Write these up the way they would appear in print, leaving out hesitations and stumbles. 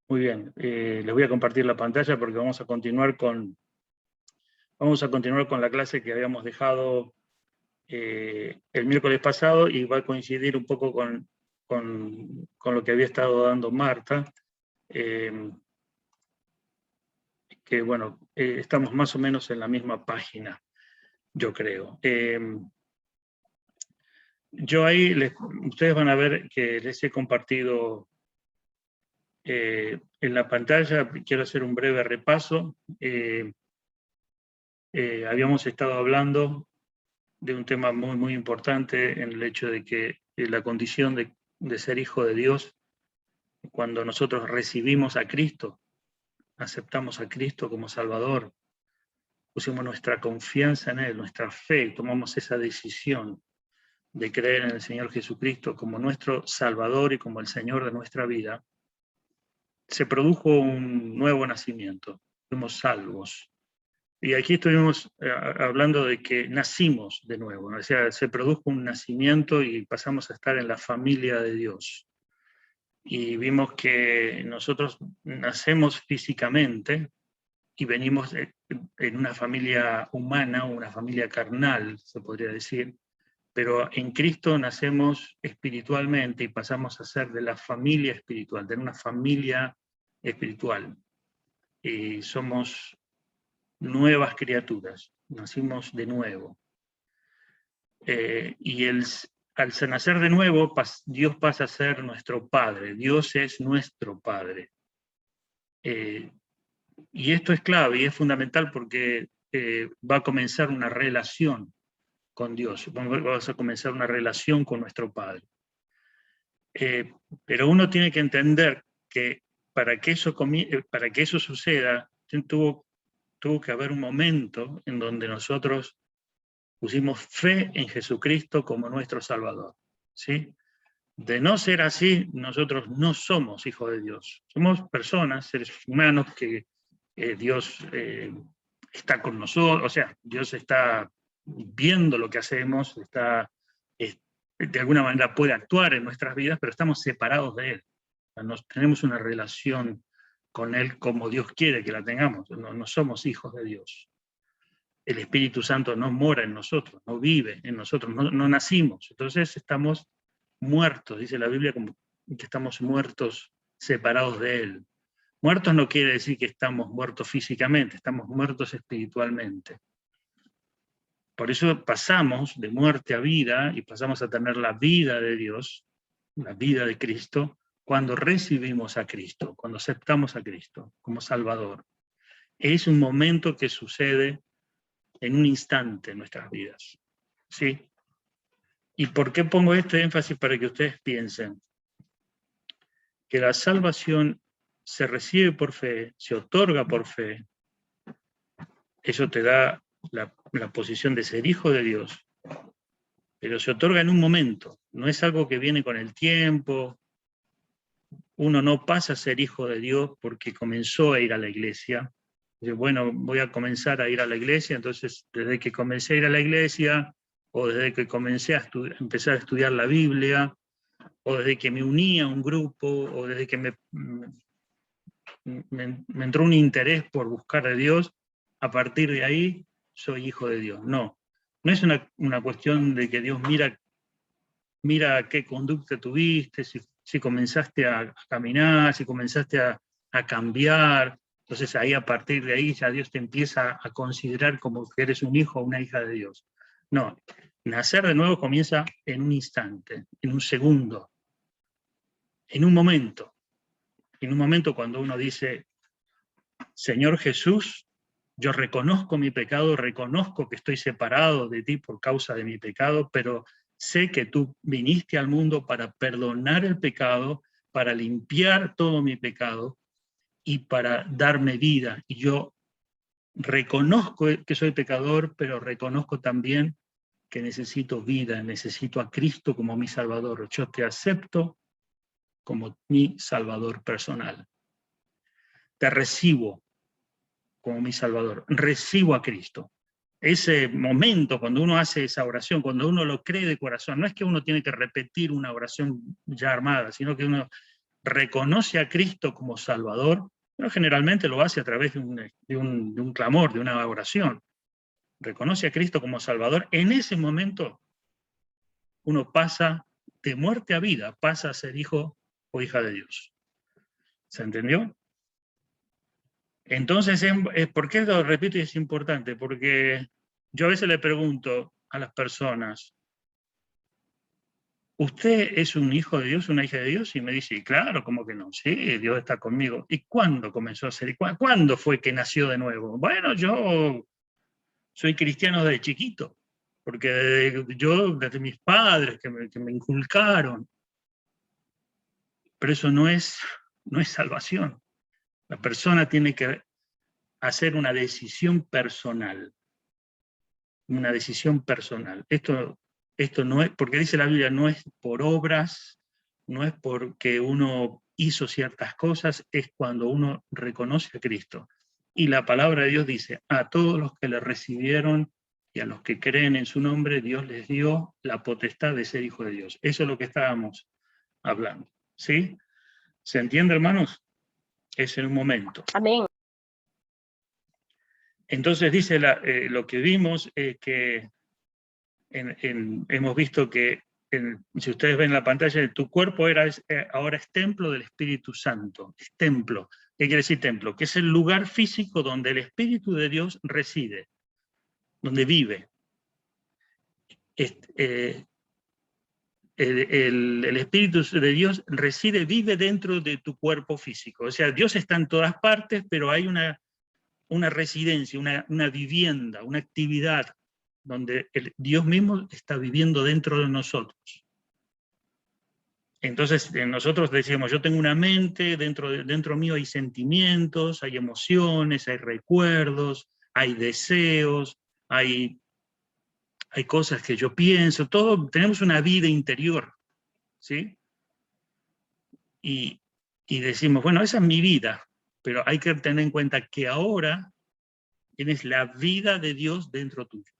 Muy bien, les voy a compartir la pantalla porque vamos a continuar con la clase que habíamos dejado el miércoles pasado, y va a coincidir un poco con lo que había estado dando Marta, que bueno, estamos más o menos en la misma página, yo creo. Yo ahí, ustedes van a ver que les he compartido en la pantalla. Quiero hacer un breve repaso. Habíamos estado hablando de un tema muy, muy importante, en el hecho de que la condición de ser hijo de Dios, cuando nosotros recibimos a Cristo, aceptamos a Cristo como Salvador, pusimos nuestra confianza en Él, nuestra fe, tomamos esa decisión de creer en el Señor Jesucristo como nuestro Salvador y como el Señor de nuestra vida, se produjo un nuevo nacimiento, fuimos salvos. Y aquí estuvimos hablando de que nacimos de nuevo, ¿no? O sea, se produjo un nacimiento y pasamos a estar en la familia de Dios. Y vimos que nosotros nacemos físicamente y venimos en una familia humana, una familia carnal, se podría decir, pero en Cristo nacemos espiritualmente y pasamos a ser de la familia espiritual, de una familia espiritual. Y somos nuevas criaturas, nacimos de nuevo. Al nacer de nuevo, Dios pasa a ser nuestro Padre, Dios es nuestro Padre. Y esto es clave y es fundamental porque va a comenzar una relación con Dios, vamos a comenzar una relación con nuestro Padre. Pero uno tiene que entender que para que eso suceda, tuvo que haber un momento en donde nosotros pusimos fe en Jesucristo como nuestro Salvador, ¿sí? De no ser así, nosotros no somos hijos de Dios. Somos personas, seres humanos, que Dios está con nosotros, o sea, Dios está viendo lo que hacemos, de alguna manera puede actuar en nuestras vidas, pero estamos separados de Él. Tenemos una relación con Él como Dios quiere que la tengamos, no somos hijos de Dios. El Espíritu Santo no mora en nosotros, no vive en nosotros, no nacimos. Entonces estamos muertos, dice la Biblia, como que estamos muertos, separados de Él. Muertos no quiere decir que estamos muertos físicamente, estamos muertos espiritualmente. Por eso pasamos de muerte a vida y pasamos a tener la vida de Dios, la vida de Cristo, cuando recibimos a Cristo, cuando aceptamos a Cristo como Salvador. Es un momento que sucede en un instante en nuestras vidas, ¿sí? ¿Y por qué pongo este énfasis? Para que ustedes piensen que la salvación se recibe por fe, se otorga por fe. Eso te da la posición de ser hijo de Dios, pero se otorga en un momento, no es algo que viene con el tiempo. Uno no pasa a ser hijo de Dios porque comenzó a ir a la iglesia. Dice, bueno, voy a comenzar a ir a la iglesia, entonces desde que comencé a ir a la iglesia, o desde que comencé a empezar a estudiar la Biblia, o desde que me uní a un grupo, o desde que me entró un interés por buscar a Dios, a partir de ahí soy hijo de Dios. No es una cuestión de que Dios mira qué conducta tuviste, si comenzaste a caminar, si comenzaste a cambiar. Entonces ahí, a partir de ahí, ya Dios te empieza a considerar como que eres un hijo o una hija de Dios. No, nacer de nuevo comienza en un instante, en un segundo, en un momento. En un momento cuando uno dice, Señor Jesús, yo reconozco mi pecado, reconozco que estoy separado de ti por causa de mi pecado, pero sé que tú viniste al mundo para perdonar el pecado, para limpiar todo mi pecado y para darme vida. Y yo reconozco que soy pecador, pero reconozco también que necesito vida, necesito a Cristo como mi Salvador. Yo te acepto como mi Salvador personal. Te recibo como mi Salvador, recibo a Cristo. Ese momento, cuando uno hace esa oración, cuando uno lo cree de corazón, no es que uno tiene que repetir una oración ya armada, sino que uno reconoce a Cristo como Salvador, pero generalmente lo hace a través de un clamor, de una oración, reconoce a Cristo como Salvador, en ese momento uno pasa de muerte a vida, pasa a ser hijo o hija de Dios. ¿Se entendió? Entonces, ¿por qué lo repito y es importante? Porque yo a veces le pregunto a las personas, ¿usted es un hijo de Dios, una hija de Dios? Y me dice, claro, ¿cómo que no? Sí, Dios está conmigo. ¿Y cuándo comenzó a ser? ¿Cuándo fue que nació de nuevo? Bueno, yo soy cristiano desde chiquito, porque desde mis padres que me inculcaron. Pero eso no es salvación. La persona tiene que hacer una decisión personal. Una decisión personal. Esto no es, porque dice la Biblia, no es por obras, no es porque uno hizo ciertas cosas, es cuando uno reconoce a Cristo. Y la palabra de Dios dice, a todos los que le recibieron y a los que creen en su nombre, Dios les dio la potestad de ser hijo de Dios. Eso es lo que estábamos hablando. ¿Sí? ¿Se entiende, hermanos? Es en un momento. Amén. Entonces dice lo que vimos es que hemos visto que, si ustedes ven la pantalla, tu cuerpo ahora es templo del Espíritu Santo. Es templo. ¿Qué quiere decir templo? Que es el lugar físico donde el Espíritu de Dios reside, donde vive. El Espíritu de Dios vive dentro de tu cuerpo físico. O sea, Dios está en todas partes, pero hay una residencia, una vivienda, una actividad donde Dios mismo está viviendo dentro de nosotros. Entonces nosotros decimos, yo tengo una mente, dentro mío hay sentimientos, hay emociones, hay recuerdos, hay deseos, hay cosas que yo pienso, tenemos una vida interior, ¿sí? Y decimos, bueno, esa es mi vida, pero hay que tener en cuenta que ahora tienes la vida de Dios dentro tuyo.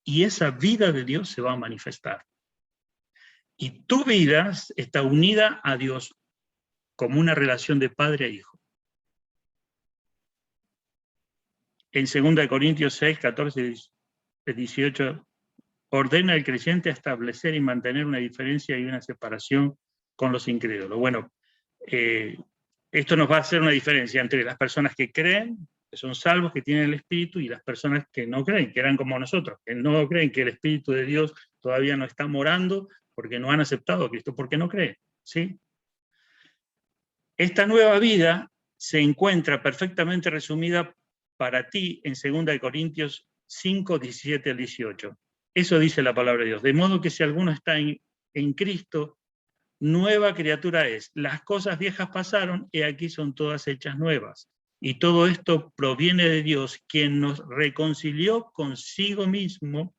Y esa vida de Dios se va a manifestar. Y tu vida está unida a Dios como una relación de padre a hijo. En 2 Corintios 6, 14, 18, ordena al creyente a establecer y mantener una diferencia y una separación con los incrédulos. Bueno, esto nos va a hacer una diferencia entre las personas que creen, que son salvos, que tienen el Espíritu, y las personas que no creen, que eran como nosotros, que no creen, que el Espíritu de Dios todavía no está morando porque no han aceptado a Cristo, porque no creen, ¿sí? Esta nueva vida se encuentra perfectamente resumida para ti en 2 Corintios 5, 17 al 18. Eso dice la palabra de Dios. De modo que si alguno está en Cristo, nueva criatura es. Las cosas viejas pasaron y aquí son todas hechas nuevas. Y todo esto proviene de Dios, quien nos reconcilió consigo mismo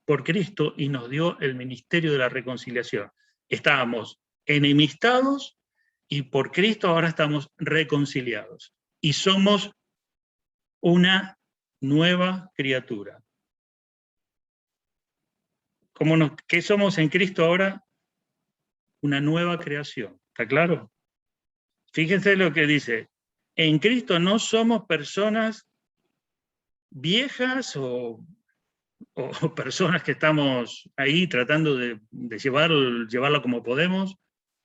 por Cristo y nos dio el ministerio de la reconciliación. Estábamos enemistados y por Cristo ahora estamos reconciliados. Y somos una nueva criatura. ¿Qué somos en Cristo ahora? Una nueva creación. ¿Está claro? Fíjense lo que dice. En Cristo no somos personas viejas o personas que estamos ahí tratando de llevarlo como podemos,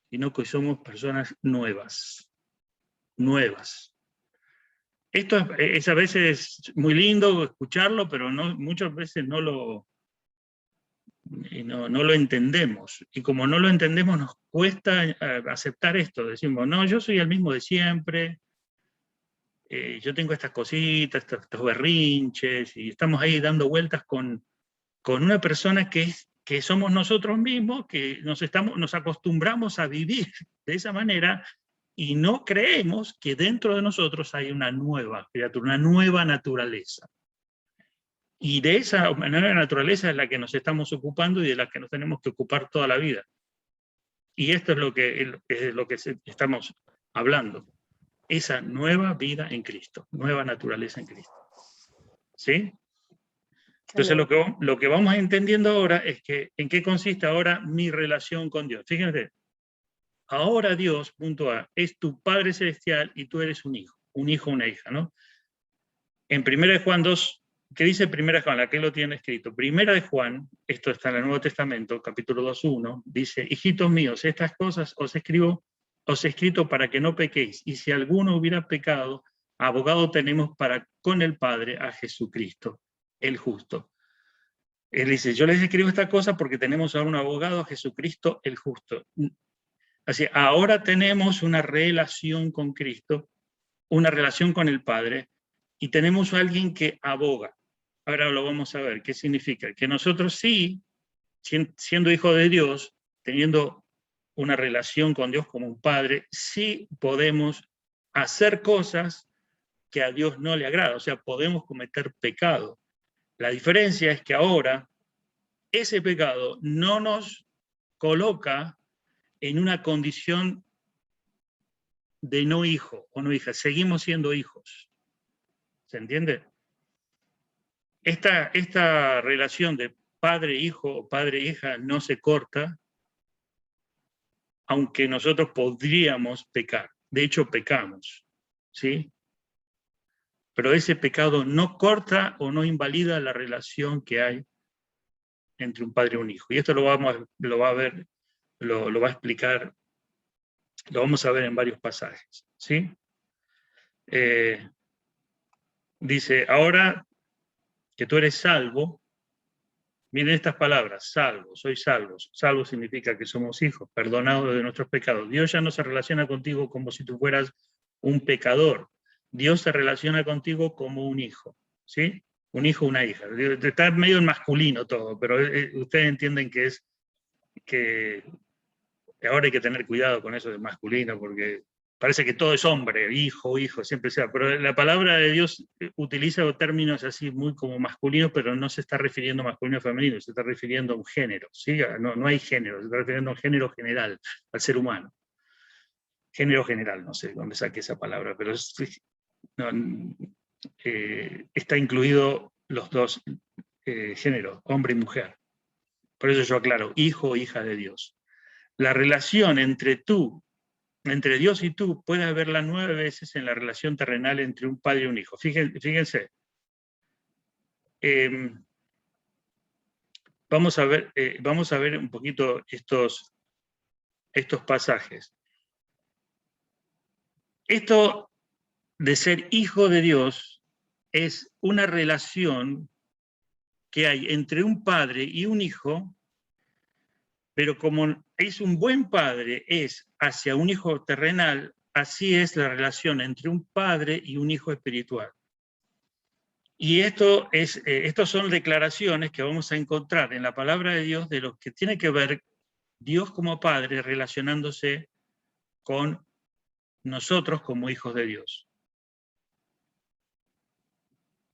sino que somos personas nuevas. Nuevas. Esto es a veces muy lindo escucharlo, pero muchas veces no lo entendemos. Y como no lo entendemos, nos cuesta aceptar esto. Decimos, no, yo soy el mismo de siempre, yo tengo estas cositas, estos berrinches, y estamos ahí dando vueltas con una persona que somos nosotros mismos, que nos acostumbramos a vivir de esa manera, y no creemos que dentro de nosotros hay una nueva criatura, una nueva naturaleza. Y de esa nueva naturaleza es la que nos estamos ocupando y de la que nos tenemos que ocupar toda la vida. Y esto es lo que estamos hablando. Esa nueva vida en Cristo, nueva naturaleza en Cristo. ¿Sí? Entonces lo que vamos entendiendo ahora es que en qué consiste ahora mi relación con Dios. Fíjense, ahora Dios, punto A, es tu Padre Celestial y tú eres un hijo, una hija, ¿no? En 1 de Juan 2, ¿qué dice 1 de Juan? La que lo tiene escrito. 1 de Juan, esto está en el Nuevo Testamento, capítulo 2:1, dice, hijitos míos, estas cosas os he escrito para que no pequéis, y si alguno hubiera pecado, abogado tenemos para con el Padre a Jesucristo, el justo. Él dice, yo les escribo esta cosa porque tenemos ahora un abogado, Jesucristo el justo. Así, ahora tenemos una relación con Cristo, una relación con el Padre, y tenemos a alguien que aboga. Ahora lo vamos a ver. ¿Qué significa? Que nosotros sí, siendo hijos de Dios, teniendo una relación con Dios como un Padre, sí podemos hacer cosas que a Dios no le agrada. O sea, podemos cometer pecado. La diferencia es que ahora ese pecado no nos coloca en una condición de no hijo o no hija. Seguimos siendo hijos. ¿Se entiende? Esta relación de padre-hijo o padre-hija no se corta, aunque nosotros podríamos pecar. De hecho, pecamos, ¿sí? Pero ese pecado no corta o no invalida la relación que hay entre un padre y un hijo. Y esto lo va a explicar, lo vamos a ver en varios pasajes, ¿sí? Dice, ahora que tú eres salvo, miren estas palabras, salvo, soy salvo. Salvo significa que somos hijos, perdonados de nuestros pecados. Dios ya no se relaciona contigo como si tú fueras un pecador. Dios se relaciona contigo como un hijo, ¿sí? Un hijo, una hija. Está medio en masculino todo, pero ustedes entienden que ahora hay que tener cuidado con eso de masculino, porque parece que todo es hombre, hijo, siempre sea, pero la palabra de Dios utiliza términos así muy como masculinos, pero no se está refiriendo a masculino o femenino, se está refiriendo a un género, ¿sí? No hay género, se está refiriendo a un género general, al ser humano. Género general, no sé dónde saqué esa palabra, pero está incluido los dos géneros, hombre y mujer. Por eso yo aclaro, hijo o hija de Dios. La relación entre Dios y tú, puede haberla 9 veces en la relación terrenal entre un padre y un hijo. Fíjense. Vamos a ver un poquito estos pasajes. Esto de ser hijo de Dios es una relación que hay entre un padre y un hijo, pero como es un buen padre, es hacia un hijo terrenal, así es la relación entre un padre y un hijo espiritual. Y estos son declaraciones que vamos a encontrar en la palabra de Dios de lo que tiene que ver Dios como Padre relacionándose con nosotros como hijos de Dios.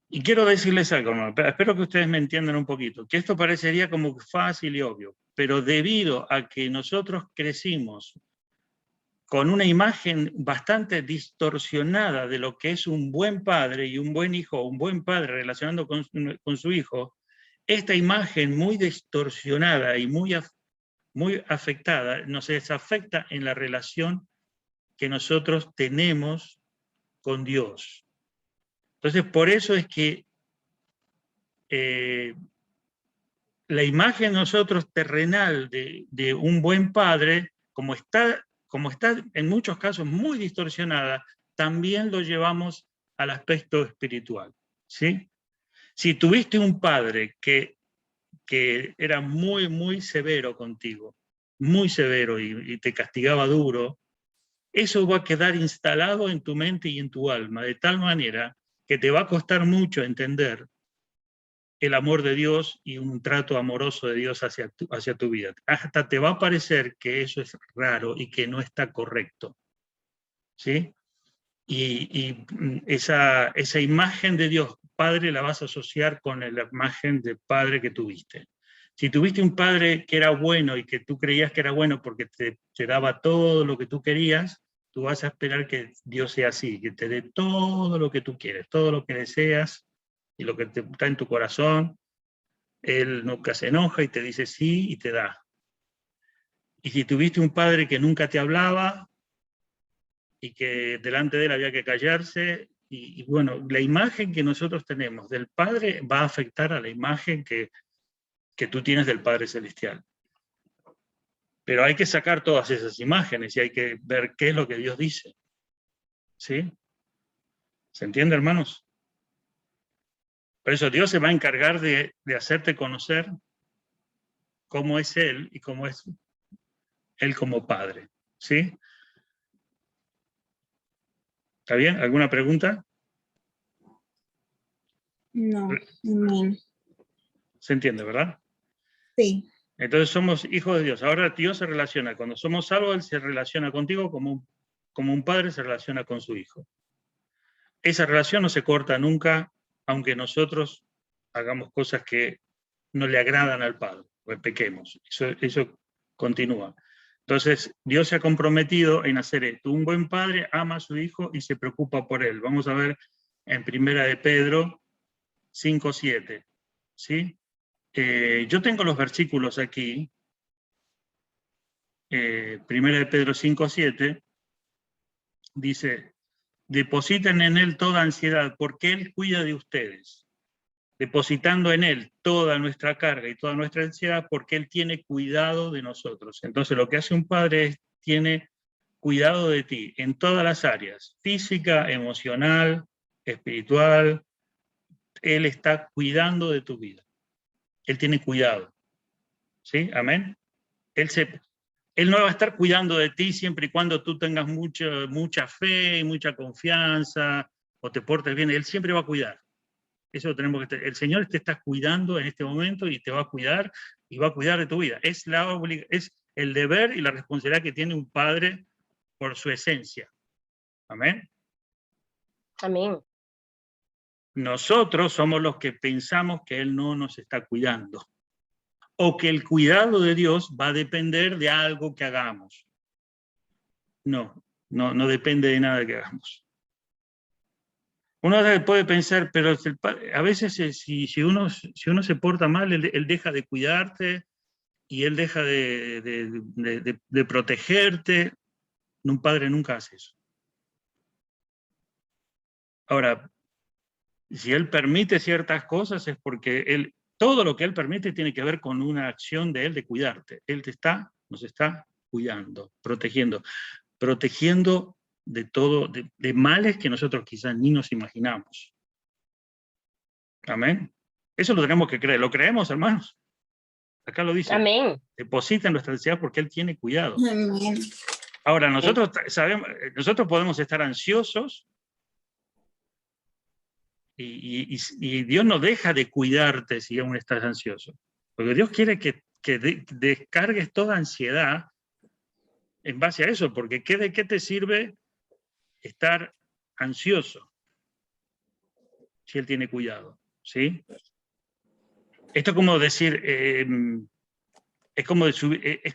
Y quiero decirles algo, espero que ustedes me entiendan un poquito, que esto parecería como fácil y obvio, pero debido a que nosotros crecimos con una imagen bastante distorsionada de lo que es un buen padre y un buen hijo, un buen padre relacionando con su hijo, esta imagen muy distorsionada y muy afectada nos desafecta en la relación que nosotros tenemos con Dios. Entonces, por eso es que la imagen nosotros terrenal de un buen padre, como está en muchos casos muy distorsionada, también lo llevamos al aspecto espiritual, ¿sí? Si tuviste un padre que era muy, muy severo contigo, muy severo y te castigaba duro, eso va a quedar instalado en tu mente y en tu alma, de tal manera que te va a costar mucho entender el amor de Dios y un trato amoroso de Dios hacia tu vida. Hasta te va a parecer que eso es raro y que no está correcto, ¿sí? Y esa imagen de Dios Padre la vas a asociar con la imagen de Padre que tuviste. Si tuviste un padre que era bueno y que tú creías que era bueno porque te daba todo lo que tú querías, tú vas a esperar que Dios sea así, que te dé todo lo que tú quieres, todo lo que deseas y lo que está en tu corazón. Él nunca se enoja y te dice sí y te da. Y si tuviste un padre que nunca te hablaba y que delante de él había que callarse, y bueno, la imagen que nosotros tenemos del Padre va a afectar a la imagen que tú tienes del Padre Celestial. Pero hay que sacar todas esas imágenes y hay que ver qué es lo que Dios dice. ¿Sí? ¿Se entiende, hermanos? Por eso Dios se va a encargar de hacerte conocer cómo es Él y cómo es Él como Padre. ¿Sí? ¿Está bien? ¿Alguna pregunta? No, amén. ¿Se entiende, verdad? Sí. Entonces somos hijos de Dios. Ahora Dios se relaciona. Cuando somos salvos, Él se relaciona contigo como un padre se relaciona con su hijo. Esa relación no se corta nunca, aunque nosotros hagamos cosas que no le agradan al Padre, o pequemos. Eso continúa. Entonces, Dios se ha comprometido en hacer esto. Un buen padre ama a su hijo y se preocupa por él. Vamos a ver en 1 de Pedro 5:7. ¿Sí? Yo tengo los versículos aquí. 1 de Pedro 5:7 dice: depositen en él toda ansiedad, porque él cuida de ustedes. Depositando en él toda nuestra carga y toda nuestra ansiedad, porque él tiene cuidado de nosotros. Entonces, lo que hace un padre es tiene cuidado de ti en todas las áreas: física, emocional, espiritual. Él está cuidando de tu vida. Él tiene cuidado. ¿Sí? Amén. Él no va a estar cuidando de ti siempre y cuando tú tengas mucha fe, mucha confianza, o te portes bien. Él siempre va a cuidar. Eso lo tenemos que. El Señor te está cuidando en este momento y te va a cuidar y va a cuidar de tu vida. Es el deber y la responsabilidad que tiene un padre por su esencia. Amén. Amén. Nosotros somos los que pensamos que Él no nos está cuidando, o que el cuidado de Dios va a depender de algo que hagamos. No depende de nada que hagamos. Uno puede pensar, pero a veces si uno se porta mal, él deja de cuidarte y él deja de protegerte. Un padre nunca hace eso. Ahora, si él permite ciertas cosas es porque todo lo que él permite tiene que ver con una acción de él de cuidarte. Él nos está cuidando, protegiendo de todo, de males que nosotros quizás ni nos imaginamos. Amén. Eso lo tenemos que creer. ¿Lo creemos, hermanos? Acá lo dice. Amén. Deposita en nuestra ansiedad porque Él tiene cuidado. Amén. Ahora, nosotros podemos estar ansiosos y Dios no deja de cuidarte si aún estás ansioso. Porque Dios quiere que descargues toda ansiedad en base a eso, porque ¿de qué te sirve estar ansioso si Él tiene cuidado? ¿Sí? Esto es como decir, es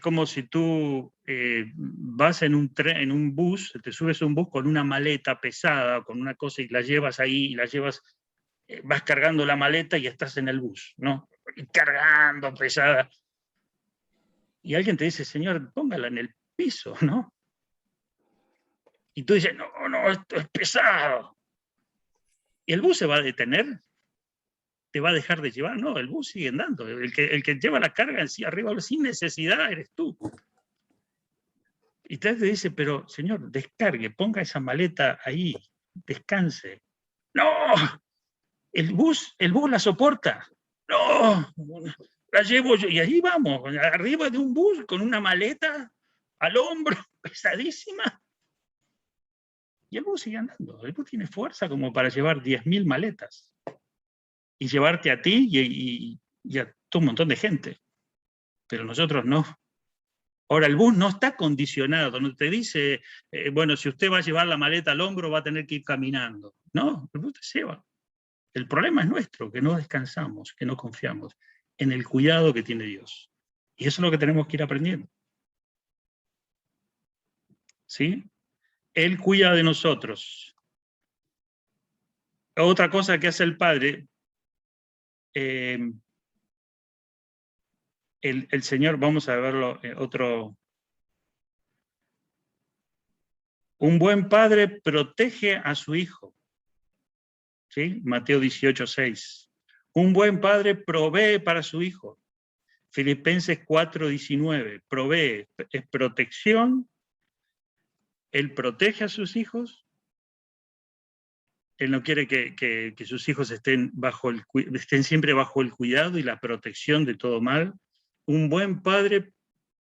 como si tú vas en un bus, te subes a un bus con una maleta pesada, con una cosa y la llevas ahí, vas cargando la maleta y estás en el bus, ¿no? Y cargando pesada. Y alguien te dice, señor, póngala en el piso, ¿no? Y tú dices, no, esto es pesado. ¿Y el bus se va a detener? ¿Te va a dejar de llevar? No, el bus sigue andando. El que lleva la carga en sí arriba sin necesidad eres tú. Y te dice, pero señor, descargue, ponga esa maleta ahí, descanse. No, el bus la soporta. No, la llevo yo. Y ahí vamos, arriba de un bus con una maleta al hombro, pesadísima. Y el bus sigue andando. El bus tiene fuerza como para llevar 10.000 maletas. Y llevarte a ti y a todo un montón de gente. Pero nosotros no. Ahora, el bus no está condicionado, no te dice, bueno, si usted va a llevar la maleta al hombro va a tener que ir caminando. No, el bus te lleva. El problema es nuestro, que no descansamos, que no confiamos en el cuidado que tiene Dios. Y eso es lo que tenemos que ir aprendiendo. ¿Sí? Él cuida de nosotros. Otra cosa que hace el Padre, el Señor, vamos a verlo, Un buen padre protege a su hijo. ¿Sí? Mateo 18:6. Un buen padre provee para su hijo. Filipenses 4:19. Provee, es protección. Él protege a sus hijos. Él no quiere que sus hijos estén siempre bajo el cuidado y la protección de todo mal. Un buen padre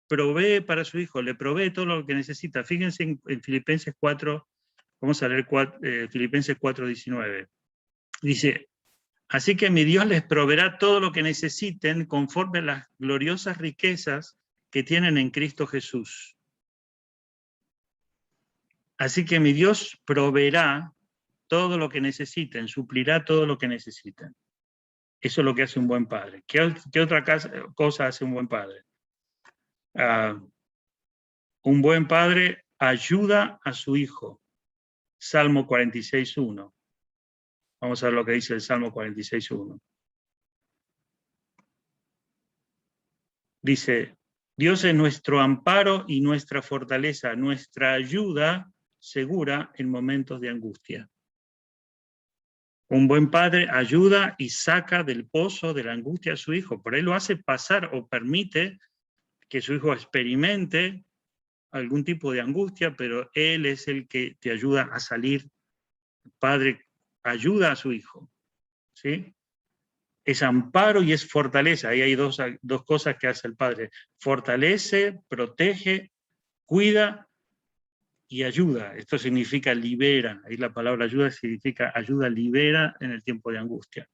provee para su hijo, le provee todo lo que necesita. Fíjense en Filipenses 4, vamos a leer Filipenses 4:19. Dice, así que mi Dios les proveerá todo lo que necesiten conforme a las gloriosas riquezas que tienen en Cristo Jesús. Así que mi Dios proveerá todo lo que necesiten, suplirá todo lo que necesiten. Eso es lo que hace un buen padre. ¿Qué otra cosa hace un buen padre? Un buen padre ayuda a su hijo. Salmo 46:1. Vamos a ver lo que dice el Salmo 46:1. Dice, Dios es nuestro amparo y nuestra fortaleza, nuestra ayuda segura en momentos de angustia. Un buen padre ayuda y saca del pozo de la angustia a su hijo. Por ahí lo hace pasar o permite que su hijo experimente algún tipo de angustia, pero él es el que te ayuda a salir. El padre ayuda a su hijo, ¿sí? Es amparo y es fortaleza. Ahí hay dos cosas que hace el padre. Fortalece, protege, cuida y ayuda. Esto significa libera. Ahí la palabra ayuda significa ayuda, libera en el tiempo de angustia.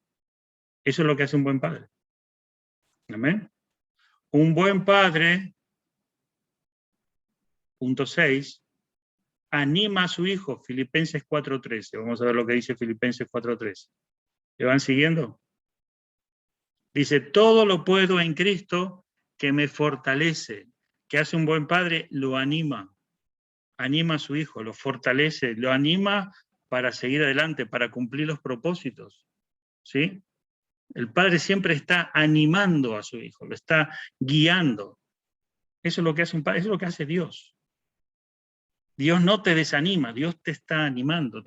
Eso es lo que hace un buen padre. ¿Amén? Un buen padre, punto 6, anima a su hijo, Filipenses 4:13. Vamos a ver lo que dice Filipenses 4:13. ¿Le van siguiendo? Dice, todo lo puedo en Cristo que me fortalece. ¿Qué hace un buen padre? Lo anima. Anima a su hijo, lo fortalece, lo anima para seguir adelante, para cumplir los propósitos. ¿Sí? El padre siempre está animando a su hijo, lo está guiando. Eso es lo que hace un padre, eso es lo que hace Dios. Dios no te desanima, Dios te está animando,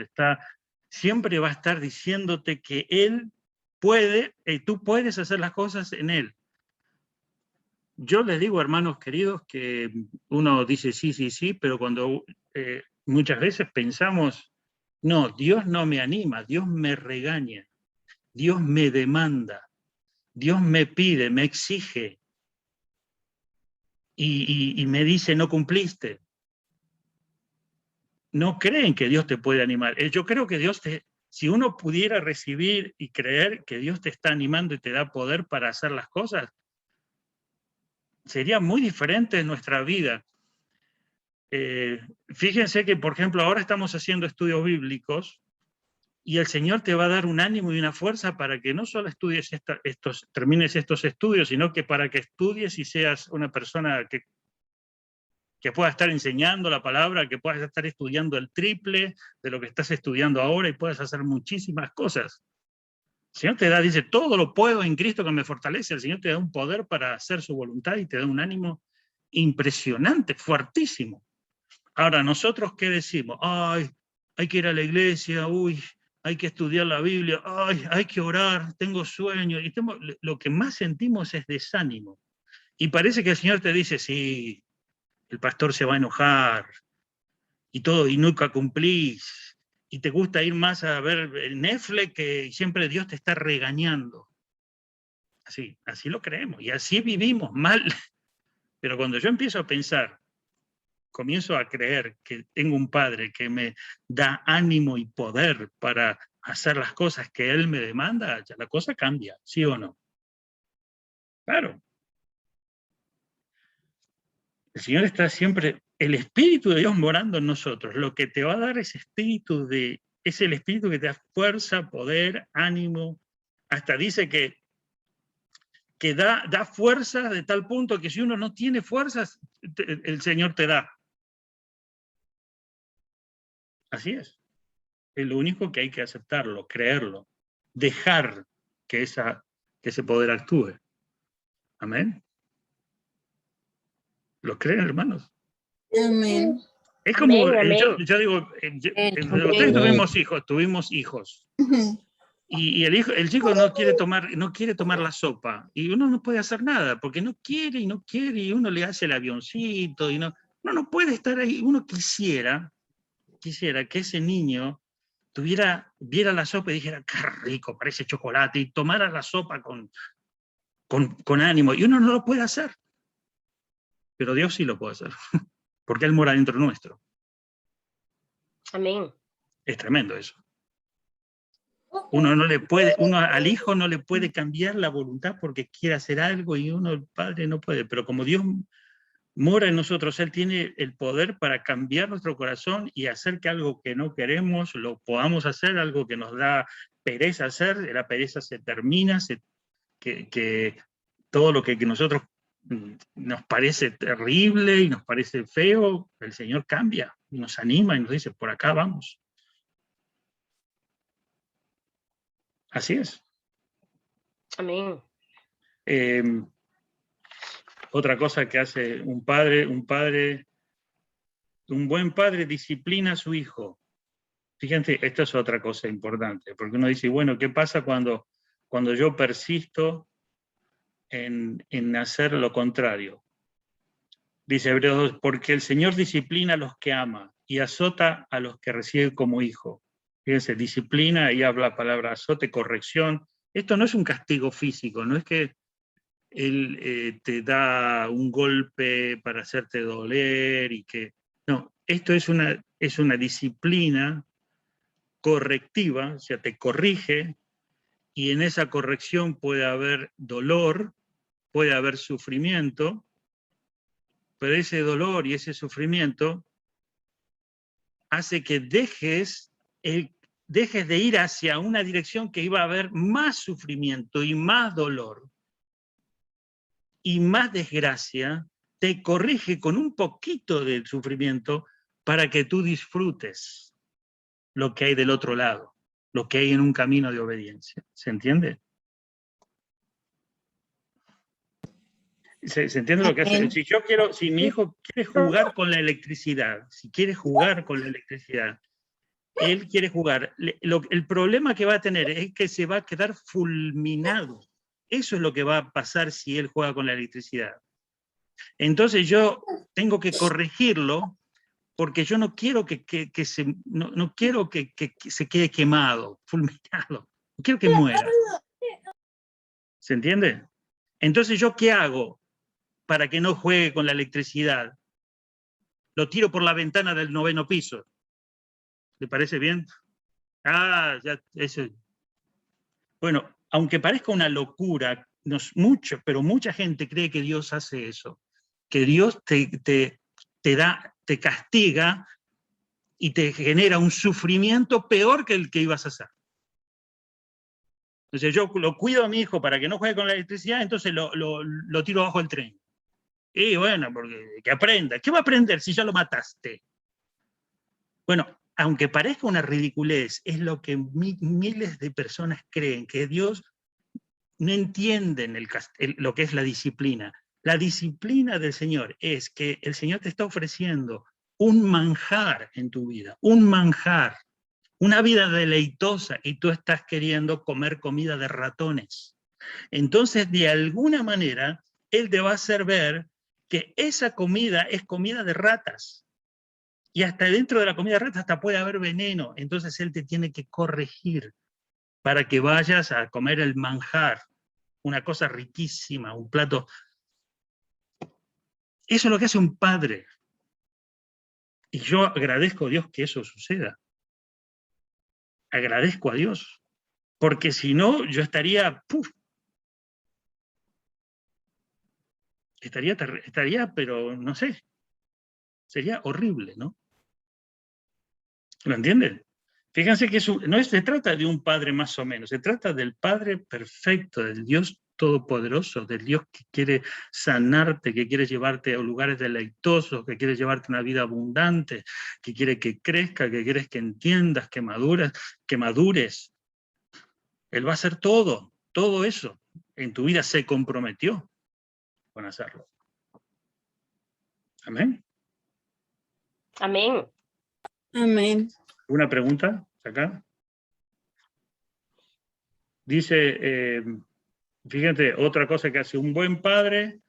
siempre va a estar diciéndote que Él puede, tú puedes hacer las cosas en Él. Yo les digo, hermanos queridos, que uno dice sí, sí, sí, pero cuando muchas veces pensamos, no, Dios no me anima, Dios me regaña, Dios me demanda, Dios me pide, me exige y me dice no cumpliste. No creen que Dios te puede animar. Yo creo que si uno pudiera recibir y creer que Dios te está animando y te da poder para hacer las cosas, sería muy diferente en nuestra vida. Fíjense que, por ejemplo, ahora estamos haciendo estudios bíblicos y el Señor te va a dar un ánimo y una fuerza para que no solo estudies termines estos estudios, sino que para que estudies y seas una persona que pueda estar enseñando la palabra, que puedas estar estudiando el triple de lo que estás estudiando ahora y puedas hacer muchísimas cosas. El Señor te da, dice, todo lo puedo en Cristo que me fortalece. El Señor te da un poder para hacer su voluntad y te da un ánimo impresionante, fuertísimo. Ahora, ¿nosotros qué decimos? Ay, hay que ir a la iglesia, uy, hay que estudiar la Biblia, ay, hay que orar, tengo sueño. Y lo que más sentimos es desánimo. Y parece que el Señor te dice, sí, el pastor se va a enojar y todo, y nunca cumplís, y te gusta ir más a ver Netflix que siempre Dios te está regañando. Así lo creemos, y así vivimos mal. Pero cuando yo empiezo a pensar, comienzo a creer que tengo un Padre que me da ánimo y poder para hacer las cosas que Él me demanda, ya la cosa cambia, ¿sí o no? Claro. El Señor está siempre, el Espíritu de Dios morando en nosotros. Lo que te va a dar es el Espíritu que te da fuerza, poder, ánimo. Hasta dice que da fuerzas de tal punto que si uno no tiene fuerzas, el Señor te da. Así es. Es lo único que hay que aceptarlo, creerlo, dejar que ese poder actúe. Amén. ¿Lo creen, hermanos? Amén. Es como, Amén, amén. yo digo, ustedes tuvimos hijos. Ujú. Y el chico no quiere tomar la sopa. Y uno no puede hacer nada, porque no quiere, y uno le hace el avioncito, y uno no puede estar ahí. Uno quisiera que ese niño viera la sopa y dijera, qué rico, parece chocolate, y tomara la sopa con ánimo. Y uno no lo puede hacer. Pero Dios sí lo puede hacer, porque Él mora dentro nuestro. Amén. Es tremendo eso. Uno al hijo no le puede cambiar la voluntad porque quiere hacer algo y uno, el padre, no puede. Pero como Dios mora en nosotros, Él tiene el poder para cambiar nuestro corazón y hacer que algo que no queremos lo podamos hacer, algo que nos da pereza hacer, la pereza se termina, que todo lo que nosotros nos parece terrible y nos parece feo, el Señor cambia y nos anima y nos dice, por acá vamos. Así es. Amén. Otra cosa que hace un buen padre disciplina a su hijo. Fíjense, esto es otra cosa importante, porque uno dice, bueno, ¿qué pasa cuando yo persisto en hacer lo contrario? Dice Hebreos 2, porque el Señor disciplina a los que ama y azota a los que recibe como hijo. Fíjense, disciplina, y habla la palabra azote, corrección. Esto no es un castigo físico, no es que Él te da un golpe para hacerte doler y que... No, esto es una disciplina correctiva, o sea, te corrige, y en esa corrección puede haber dolor, puede haber sufrimiento, pero ese dolor y ese sufrimiento hace que dejes de ir hacia una dirección que iba a haber más sufrimiento y más dolor y más desgracia, te corrige con un poquito de sufrimiento para que tú disfrutes lo que hay del otro lado, lo que hay en un camino de obediencia. ¿Se entiende? ¿Se entiende lo que hace? Si mi hijo quiere jugar con la electricidad, él quiere jugar. El problema que va a tener es que se va a quedar fulminado. Eso es lo que va a pasar si él juega con la electricidad. Entonces yo tengo que corregirlo porque yo no quiero no quiero que se quede quemado, fulminado. No quiero que muera. ¿Se entiende? Entonces, ¿yo qué hago para que no juegue con la electricidad? Lo tiro por la ventana del 9º piso. ¿Le parece bien? Ya, eso. Bueno, aunque parezca una locura, pero mucha gente cree que Dios hace eso. Que Dios te castiga y te genera un sufrimiento peor que el que ibas a hacer. Entonces yo lo cuido a mi hijo para que no juegue con la electricidad, entonces lo tiro bajo el tren. Y bueno, porque que aprenda. ¿Qué va a aprender si ya lo mataste? Bueno, aunque parezca una ridiculez, es lo que miles de personas creen, que Dios no entienden lo que es la disciplina. La disciplina del Señor es que el Señor te está ofreciendo un manjar en tu vida, un manjar, una vida deleitosa, y tú estás queriendo comer comida de ratones. Entonces, de alguna manera, Él te va a hacer ver que esa comida es comida de ratas. Y hasta dentro de la comida de ratas hasta puede haber veneno. Entonces Él te tiene que corregir para que vayas a comer el manjar, una cosa riquísima, un plato. Eso es lo que hace un padre. Y yo agradezco a Dios que eso suceda. Agradezco a Dios. Porque si no, yo estaría, pero no sé, sería horrible, ¿no? ¿Lo entienden? Fíjense que no se trata de un padre más o menos, se trata del Padre perfecto, del Dios todopoderoso, del Dios que quiere sanarte, que quiere llevarte a lugares deleitosos, que quiere llevarte una vida abundante, que quiere que crezca, que quieres que entiendas, que madures. Él va a hacer todo eso. En tu vida se comprometió con hacerlo. Amén. Amén. Amén. ¿Una pregunta acá? Dice, fíjate, otra cosa que hace un buen padre,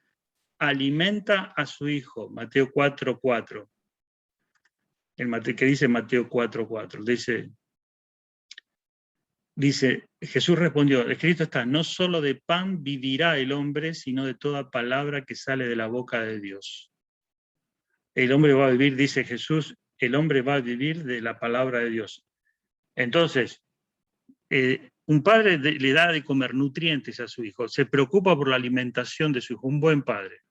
alimenta a su hijo. Mateo 4:4. ¿Qué dice Mateo 4:4? Dice, Jesús respondió, escrito está, no solo de pan vivirá el hombre, sino de toda palabra que sale de la boca de Dios. El hombre va a vivir, dice Jesús, el hombre va a vivir de la palabra de Dios. Entonces, un padre le da de comer nutrientes a su hijo, se preocupa por la alimentación de su hijo, un buen padre.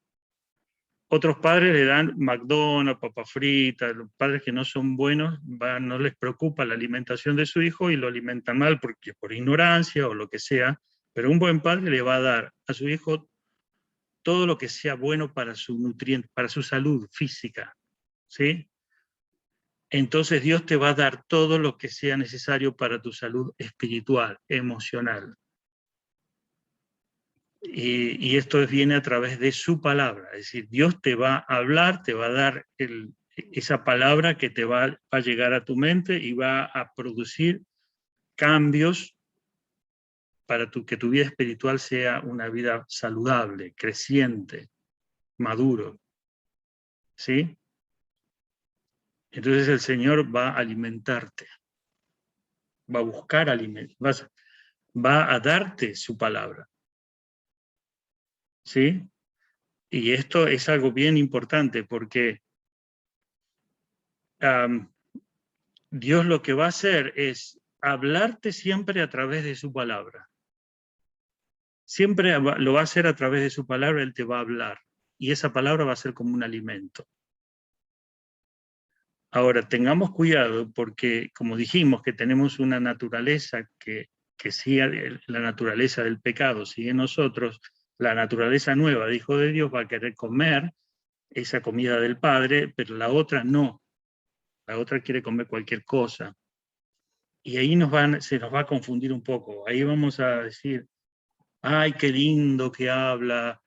Otros padres le dan McDonald's, papas fritas, los padres que no son buenos, no les preocupa la alimentación de su hijo y lo alimentan mal porque por ignorancia o lo que sea, pero un buen padre le va a dar a su hijo todo lo que sea bueno para su nutriente, para su salud física, ¿sí? Entonces Dios te va a dar todo lo que sea necesario para tu salud espiritual, emocional. Y esto viene a través de su palabra, es decir, Dios te va a hablar, te va a dar esa palabra que te va a llegar a tu mente y va a producir cambios para que tu vida espiritual sea una vida saludable, creciente, maduro. ¿Sí? Entonces el Señor va a alimentarte, va a buscar alimentos, va a darte su palabra. ¿Sí? Y esto es algo bien importante porque Dios lo que va a hacer es hablarte siempre a través de su palabra. Siempre lo va a hacer a través de su palabra, Él te va a hablar. Y esa palabra va a ser como un alimento. Ahora, tengamos cuidado porque, como dijimos, que tenemos una naturaleza que sigue la naturaleza del pecado, sigue en nosotros, la naturaleza nueva de Hijo de Dios va a querer comer esa comida del Padre, pero la otra no. La otra quiere comer cualquier cosa. Y ahí se nos va a confundir un poco. Ahí vamos a decir, ay, qué lindo que habla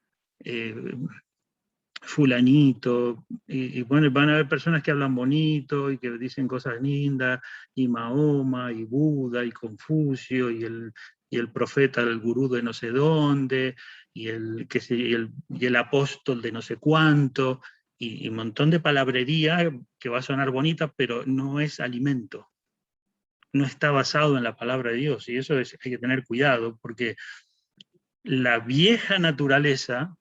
fulanito. Y bueno, van a haber personas que hablan bonito y que dicen cosas lindas, y Mahoma, y Buda, y Confucio, y el profeta, el gurú de no sé dónde, y el apóstol de no sé cuánto, y un montón de palabrería que va a sonar bonita, pero no es alimento. No está basado en la palabra de Dios, y eso hay que tener cuidado, porque la vieja naturaleza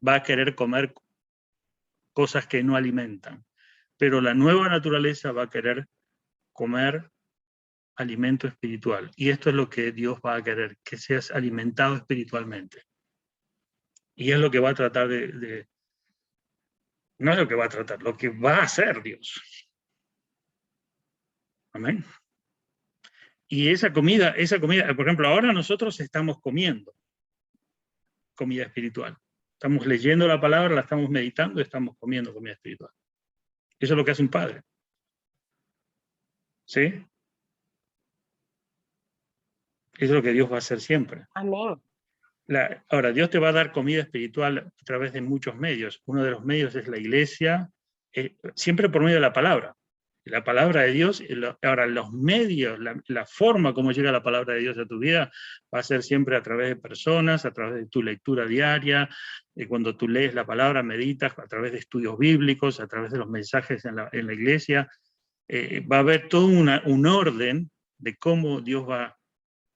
va a querer comer cosas que no alimentan, pero la nueva naturaleza va a querer comer alimento espiritual, y esto es lo que Dios va a querer, que seas alimentado espiritualmente. Y es lo que va a tratar no es lo que va a tratar, lo que va a hacer Dios. Amén. Y esa comida, por ejemplo, ahora nosotros estamos comiendo comida espiritual. Estamos leyendo la palabra, la estamos meditando y estamos comiendo comida espiritual. Eso es lo que hace un padre. ¿Sí? Eso es lo que Dios va a hacer siempre. Amén. Ahora, Dios te va a dar comida espiritual a través de muchos medios. Uno de los medios es la iglesia, siempre por medio de la palabra. La palabra de Dios, ahora los medios, la forma como llega la palabra de Dios a tu vida va a ser siempre a través de personas, a través de tu lectura diaria, cuando tú lees la palabra, meditas, a través de estudios bíblicos, a través de los mensajes en la iglesia. Va a haber todo un orden de cómo Dios va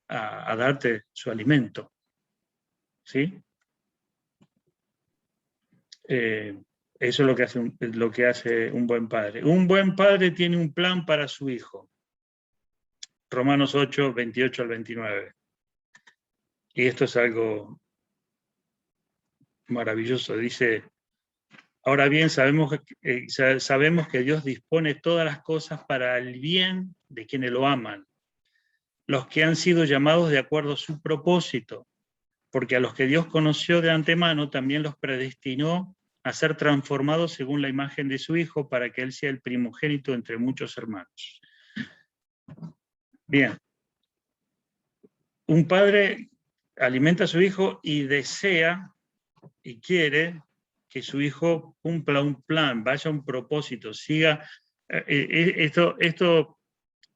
a darte su alimento. ¿Sí? Eso es lo que hace un buen padre. Un buen padre tiene un plan para su hijo. Romanos 8, 28 al 29. Y esto es algo maravilloso. Dice, ahora bien, sabemos que Dios dispone todas las cosas para el bien de quienes lo aman, los que han sido llamados de acuerdo a su propósito, porque a los que Dios conoció de antemano también los predestinó a ser transformados según la imagen de su Hijo, para que Él sea el primogénito entre muchos hermanos. Bien. Un padre alimenta a su hijo y desea y quiere que su hijo cumpla un plan, vaya a un propósito, siga.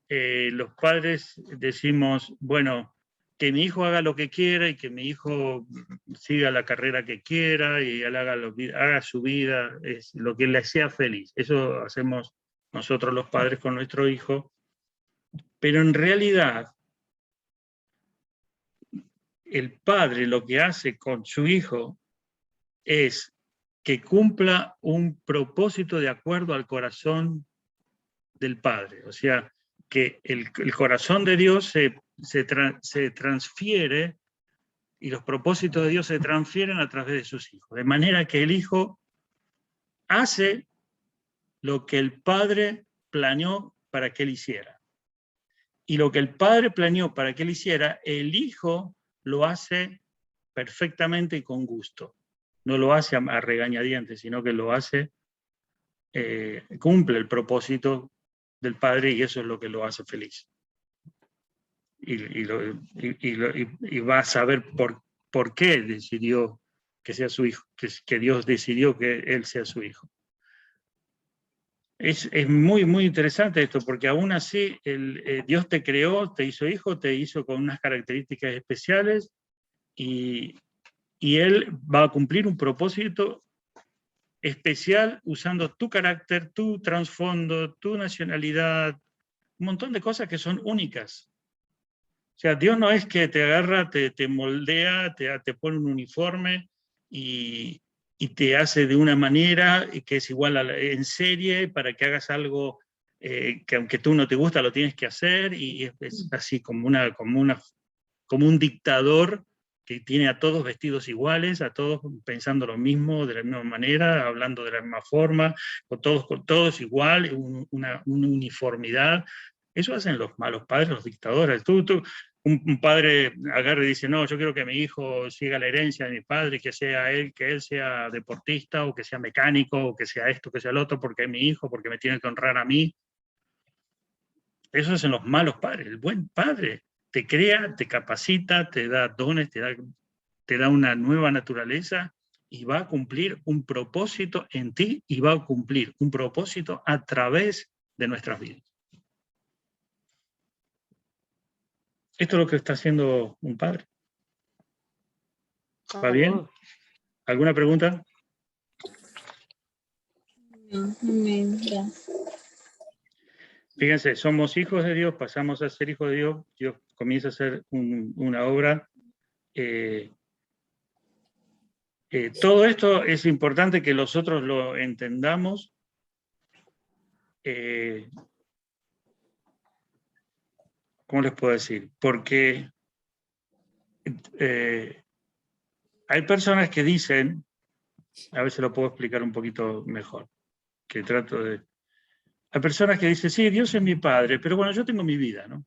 Los padres decimos, bueno, que mi hijo haga lo que quiera y que mi hijo siga la carrera que quiera y él haga su vida, es lo que le sea feliz. Eso hacemos nosotros los padres con nuestro hijo. Pero en realidad, el padre lo que hace con su hijo es que cumpla un propósito de acuerdo al corazón del Padre. O sea, que el corazón de Dios se transfiere y los propósitos de Dios se transfieren a través de sus hijos. De manera que el hijo hace lo que el Padre planeó para que él hiciera. Y lo que el Padre planeó para que él hiciera, el hijo lo hace perfectamente y con gusto. No lo hace a regañadientes, sino que lo hace, cumple el propósito del Padre y eso es lo que lo hace feliz. Y va a saber por qué decidió que sea su hijo, que Dios decidió que él sea su hijo. Es muy, muy interesante esto, porque aún así Dios te creó, te hizo hijo, te hizo con unas características especiales y Él va a cumplir un propósito especial usando tu carácter, tu trasfondo, tu nacionalidad, un montón de cosas que son únicas. O sea, Dios no es que te agarra, te moldea, te pone un uniforme y te hace de una manera que es igual en serie para que hagas algo que aunque tú no te gusta lo tienes que hacer y es así como un dictador que tiene a todos vestidos iguales, a todos pensando lo mismo, de la misma manera, hablando de la misma forma, con todos igual, una uniformidad. Eso hacen los malos padres, los dictadores. Un padre agarra y dice, no, yo quiero que mi hijo siga la herencia de mi padre, que él sea deportista, o que sea mecánico, o que sea esto, que sea el otro, porque es mi hijo, porque me tiene que honrar a mí. Eso hacen los malos padres. El buen padre te crea, te capacita, te da dones, te da una nueva naturaleza y va a cumplir un propósito en ti y va a cumplir un propósito a través de nuestras vidas. Esto es lo que está haciendo un padre. ¿Va bien? ¿Alguna pregunta? Amén. Gracias. Fíjense, somos hijos de Dios, pasamos a ser hijos de Dios, Dios comienza a hacer una obra. Todo esto es importante que nosotros lo entendamos. ¿Cómo les puedo decir? Porque hay personas que dicen, a ver si lo puedo explicar un poquito mejor, que trato de... Hay personas que dicen, sí, Dios es mi padre, pero bueno, yo tengo mi vida, ¿no?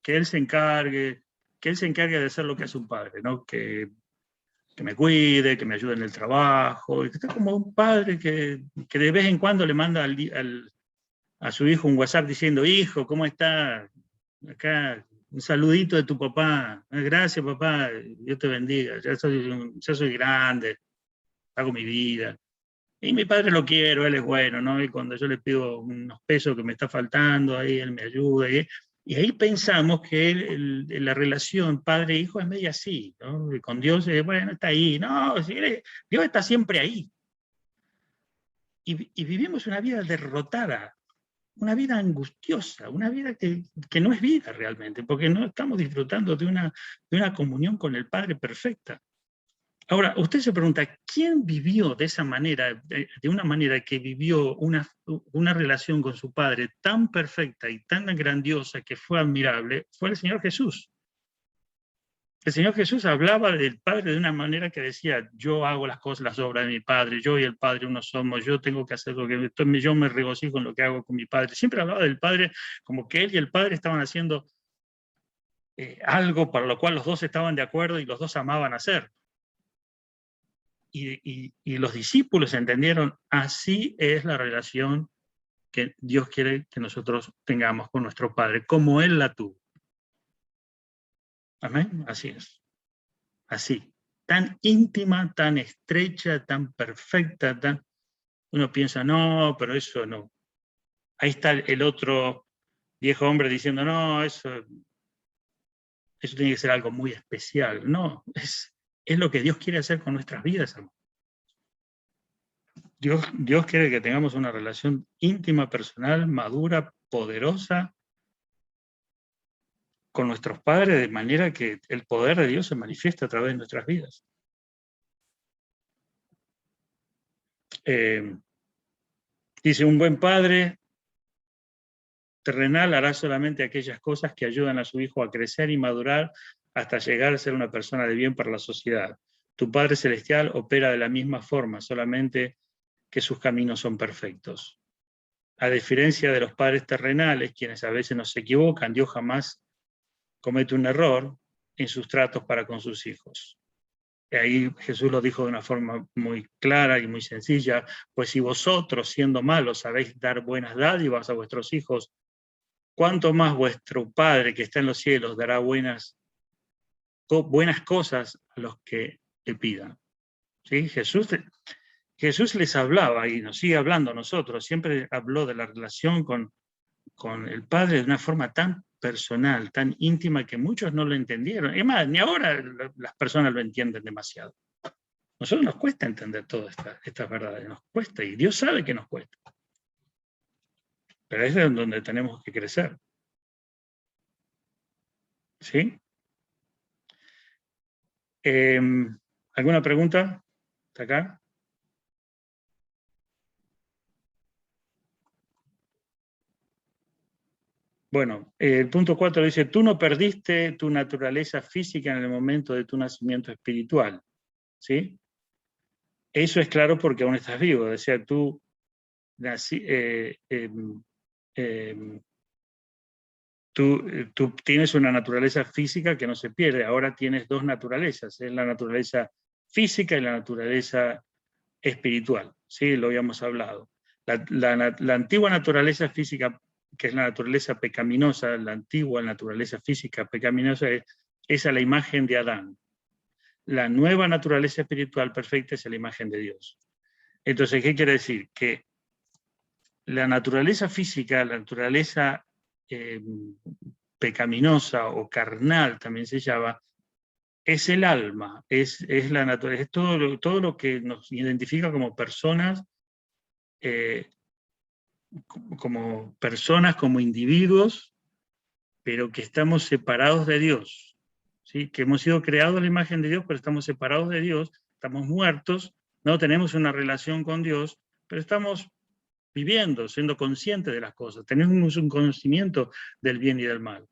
Que Él se encargue de hacer lo que hace un padre, ¿no? Que me cuide, que me ayude en el trabajo, y que está como un padre que de vez en cuando le manda a su hijo un WhatsApp diciendo, hijo, ¿cómo está? Acá, un saludito de tu papá. Gracias, papá, Dios te bendiga, ya soy grande, hago mi vida. Y mi padre lo quiero, él es bueno, ¿no? Y cuando yo le pido unos pesos que me está faltando, ahí él me ayuda. Y ahí pensamos que la relación padre-hijo es media así, ¿no? Y con Dios, bueno, está ahí. No, Dios está siempre ahí. Y vivimos una vida derrotada, una vida angustiosa, una vida que no es vida realmente, porque no estamos disfrutando de una comunión con el Padre perfecta. Ahora, usted se pregunta, ¿quién vivió de esa manera, de una manera que vivió una relación con su Padre tan perfecta y tan grandiosa que fue admirable? Fue el Señor Jesús. El Señor Jesús hablaba del Padre de una manera que decía, yo hago las cosas, las obras de mi Padre, yo y el Padre uno somos, yo tengo que hacer lo que yo me regocijo en lo que hago con mi Padre. Siempre hablaba del Padre como que Él y el Padre estaban haciendo algo para lo cual los dos estaban de acuerdo y los dos amaban hacer. Y los discípulos entendieron, así es la relación que Dios quiere que nosotros tengamos con nuestro Padre, como Él la tuvo. Amén, así es. Así. tan íntima, tan estrecha, tan perfecta, uno piensa, no, pero eso no. Ahí está el otro viejo hombre diciendo, no, eso tiene que ser algo muy especial. No, es lo que Dios quiere hacer con nuestras vidas, hermano. Dios quiere que tengamos una relación íntima, personal, madura, poderosa con nuestros padres, de manera que el poder de Dios se manifiesta a través de nuestras vidas. Dice, un buen padre terrenal hará solamente aquellas cosas que ayudan a su hijo a crecer y madurar hasta llegar a ser una persona de bien para la sociedad. Tu Padre Celestial opera de la misma forma, solamente que sus caminos son perfectos. A diferencia de los padres terrenales, quienes a veces nos equivocan, Dios jamás comete un error en sus tratos para con sus hijos. Y ahí Jesús lo dijo de una forma muy clara y muy sencilla, pues si vosotros, siendo malos, sabéis dar buenas dádivas a vuestros hijos, ¿cuánto más vuestro Padre que está en los cielos dará buenas cosas a los que le pidan? ¿Sí? Jesús les hablaba y nos sigue hablando a nosotros, siempre habló de la relación con el Padre de una forma tan personal, tan íntima, que muchos no lo entendieron. Es más, ni ahora las personas lo entienden demasiado. A nosotros nos cuesta entender todas estas verdades, nos cuesta, y Dios sabe que nos cuesta. Pero es donde tenemos que crecer. ¿Sí? ¿Alguna pregunta? ¿Está acá? Bueno, el punto 4 dice, tú no perdiste tu naturaleza física en el momento de tu nacimiento espiritual. ¿Sí? Eso es claro porque aún estás vivo. O sea, tú tú tienes una naturaleza física que no se pierde. Ahora tienes dos naturalezas. Es la naturaleza física y la naturaleza espiritual. ¿Sí? Lo habíamos hablado. La antigua naturaleza física, que es la naturaleza pecaminosa, la antigua naturaleza física pecaminosa, es a la imagen de Adán. La nueva naturaleza espiritual perfecta es a la imagen de Dios. Entonces, ¿qué quiere decir? Que la naturaleza física, la naturaleza pecaminosa o carnal también se llama, es el alma, es la naturaleza, es todo lo que nos identifica como personas, como individuos, pero que estamos separados de Dios, ¿sí? Que hemos sido creados a la imagen de Dios, pero estamos separados de Dios, estamos muertos, no tenemos una relación con Dios, pero estamos viviendo, siendo conscientes de las cosas, tenemos un conocimiento del bien y del mal.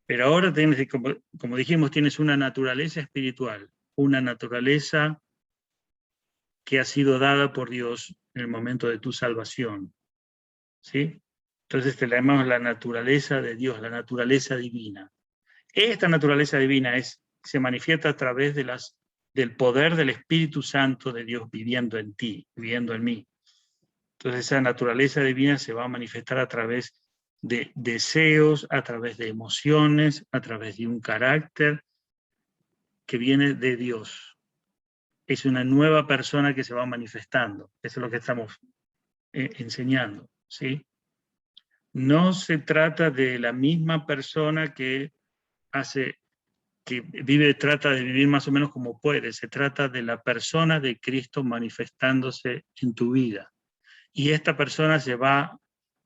Pero ahora, tienes, como dijimos, tienes una naturaleza espiritual, una naturaleza que ha sido dada por Dios en el momento de tu salvación. ¿Sí? Entonces te la llamamos la naturaleza de Dios, la naturaleza divina. Esta naturaleza divina se manifiesta a través del poder del Espíritu Santo de Dios viviendo en ti, viviendo en mí. Entonces esa naturaleza divina se va a manifestar a través de deseos, a través de emociones, a través de un carácter que viene de Dios. Es una nueva persona que se va manifestando. Eso es lo que estamos enseñando, ¿sí? No se trata de la misma persona que trata de vivir más o menos como puede. Se trata de la persona de Cristo manifestándose en tu vida. Y esta persona se va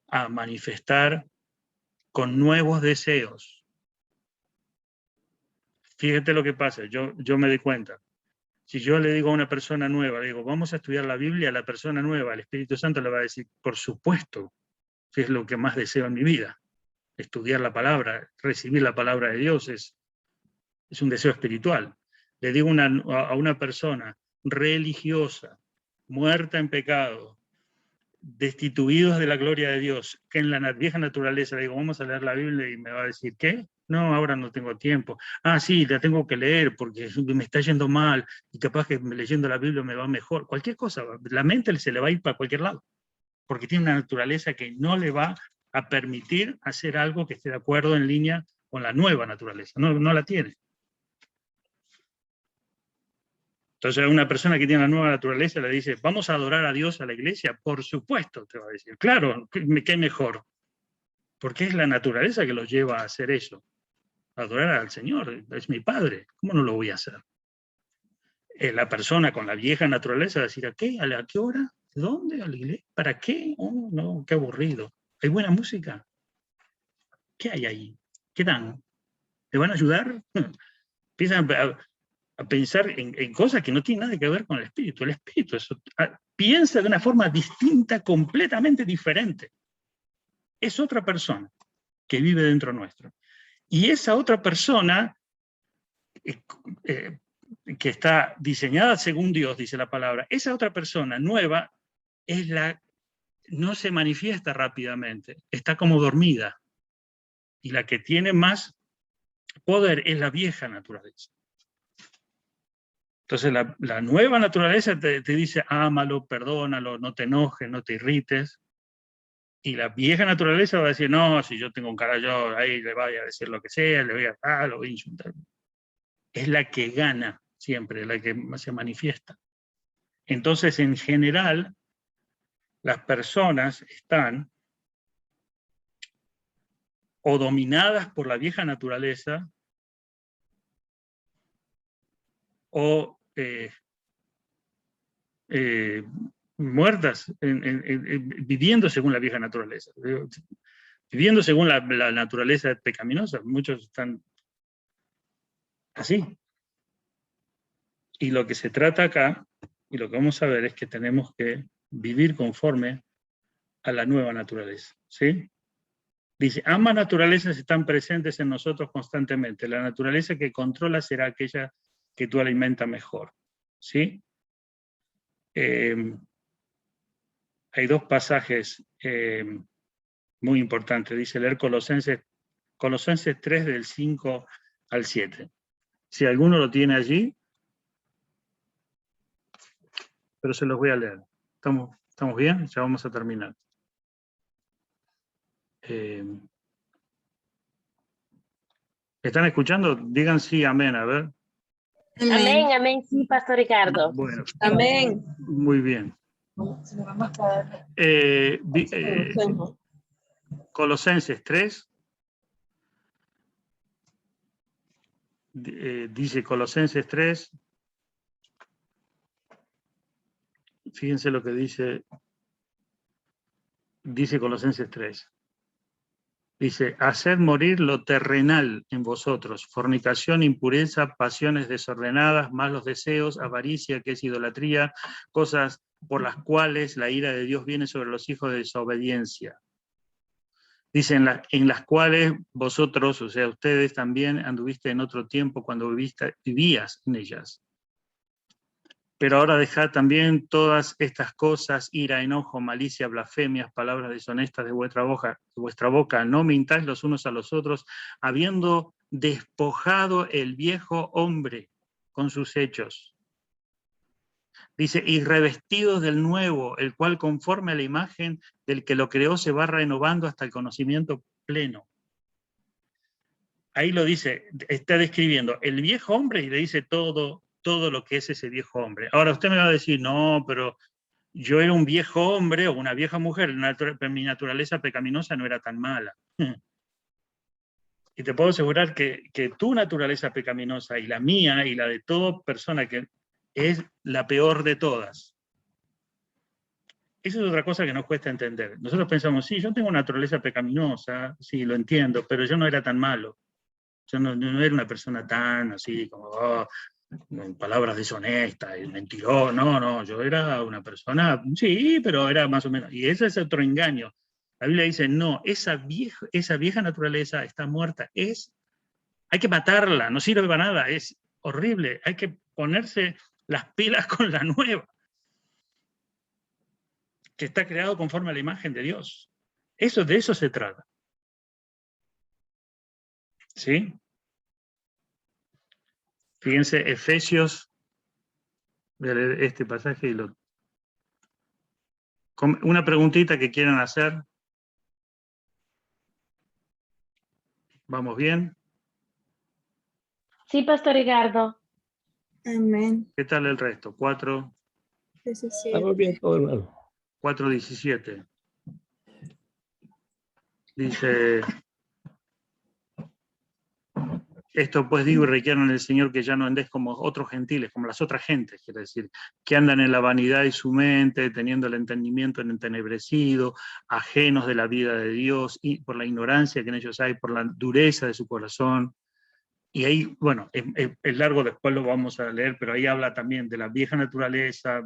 a manifestar con nuevos deseos. Fíjate lo que pasa, yo me doy cuenta. Si yo le digo a una persona nueva, le digo, vamos a estudiar la Biblia, la persona nueva, el Espíritu Santo le va a decir, por supuesto, que es lo que más deseo en mi vida. Estudiar la palabra, recibir la palabra de Dios es un deseo espiritual. Le digo a una persona religiosa, muerta en pecado, destituidos de la gloria de Dios, que en la vieja naturaleza le digo, vamos a leer la Biblia, y me va a decir, ¿qué? No, ahora no tengo tiempo. Ah, sí, la tengo que leer porque me está yendo mal y capaz que leyendo la Biblia me va mejor. Cualquier cosa, la mente se le va a ir para cualquier lado, porque tiene una naturaleza que no le va a permitir hacer algo que esté de acuerdo en línea con la nueva naturaleza. No la tiene. Entonces, a una persona que tiene la nueva naturaleza le dice, ¿vamos a adorar a Dios a la iglesia? Por supuesto, te va a decir. Claro, ¿qué mejor? Porque es la naturaleza que los lleva a hacer eso. Adorar al Señor, es mi Padre. ¿Cómo no lo voy a hacer? La persona con la vieja naturaleza va a decir, ¿a qué? ¿A qué hora? ¿Dónde? ¿A la iglesia? ¿Para qué? Oh, no, qué aburrido. ¿Hay buena música? ¿Qué hay ahí? ¿Qué dan? ¿Te van a ayudar? Empiezan a pensar en cosas que no tienen nada que ver con el espíritu. El espíritu piensa de una forma distinta, completamente diferente. Es otra persona que vive dentro nuestro. Y esa otra persona que está diseñada según Dios, dice la palabra, esa otra persona nueva no se manifiesta rápidamente, está como dormida. Y la que tiene más poder es la vieja naturaleza. Entonces la nueva naturaleza te dice, ámalo, perdónalo, no te enojes, no te irrites. Y la vieja naturaleza va a decir, no, si yo tengo un cara, yo ahí le voy a decir lo que sea, le voy a lo voy a insultar. Es la que gana siempre, la que se manifiesta. Entonces, en general, las personas están o dominadas por la vieja naturaleza o muertas, viviendo según la vieja naturaleza, viviendo según la naturaleza pecaminosa. Muchos están así. Y lo que se trata acá, y lo que vamos a ver, es que tenemos que vivir conforme a la nueva naturaleza, ¿sí? Dice, ambas naturalezas están presentes en nosotros constantemente. La naturaleza que controla será aquella que tú alimentas mejor, ¿sí? Hay dos pasajes muy importantes. Dice leer Colosenses 3 del 5 al 7. Si alguno lo tiene allí, pero se los voy a leer. ¿Estamos bien? Ya vamos a terminar. ¿Están escuchando? Digan sí, amén, a ver. Amén, amén, sí, Pastor Ricardo. Bueno, Amén. muy bien. Colosenses 3, dice Colosenses 3, fíjense lo que dice Colosenses 3. Dice, haced morir lo terrenal en vosotros, fornicación, impureza, pasiones desordenadas, malos deseos, avaricia, que es idolatría, cosas por las cuales la ira de Dios viene sobre los hijos de desobediencia. Dice, en las cuales vosotros, o sea, ustedes también anduviste en otro tiempo cuando vivías en ellas. Pero ahora dejad también todas estas cosas, ira, enojo, malicia, blasfemias, palabras deshonestas de vuestra boca. No mintáis los unos a los otros, habiendo despojado el viejo hombre con sus hechos. Dice, y revestidos del nuevo, el cual conforme a la imagen del que lo creó se va renovando hasta el conocimiento pleno. Ahí lo dice, está describiendo el viejo hombre y le dice todo lo que es ese viejo hombre. Ahora usted me va a decir, no, pero yo era un viejo hombre o una vieja mujer, mi naturaleza pecaminosa no era tan mala. Y te puedo asegurar que tu naturaleza pecaminosa y la mía y la de toda persona que es la peor de todas. Eso es otra cosa que nos cuesta entender. Nosotros pensamos, sí, yo tengo una naturaleza pecaminosa, sí, lo entiendo, pero yo no era tan malo. Yo no era una persona tan así como, palabras deshonestas, y mentiroso, no, yo era una persona, sí, pero era más o menos, y ese es otro engaño. La Biblia dice, no, esa vieja naturaleza está muerta, hay que matarla, no sirve para nada, es horrible, hay que ponerse las pilas con la nueva, que está creado conforme a la imagen de Dios. De eso se trata. ¿Sí? Fíjense, Efesios, voy a leer este pasaje y una preguntita que quieran hacer. ¿Vamos bien? Sí, Pastor Ricardo. Amén. ¿Qué tal el resto? 4, Estamos bien todo, hermano. 4:17. Dice, esto pues digo y requiero en el Señor que ya no andéis como otros gentiles, como las otras gentes, quiere decir, que andan en la vanidad de su mente, teniendo el entendimiento entenebrecido, ajenos de la vida de Dios, y por la ignorancia que en ellos hay, por la dureza de su corazón. Y ahí, bueno, es largo, después lo vamos a leer, pero ahí habla también de la vieja naturaleza,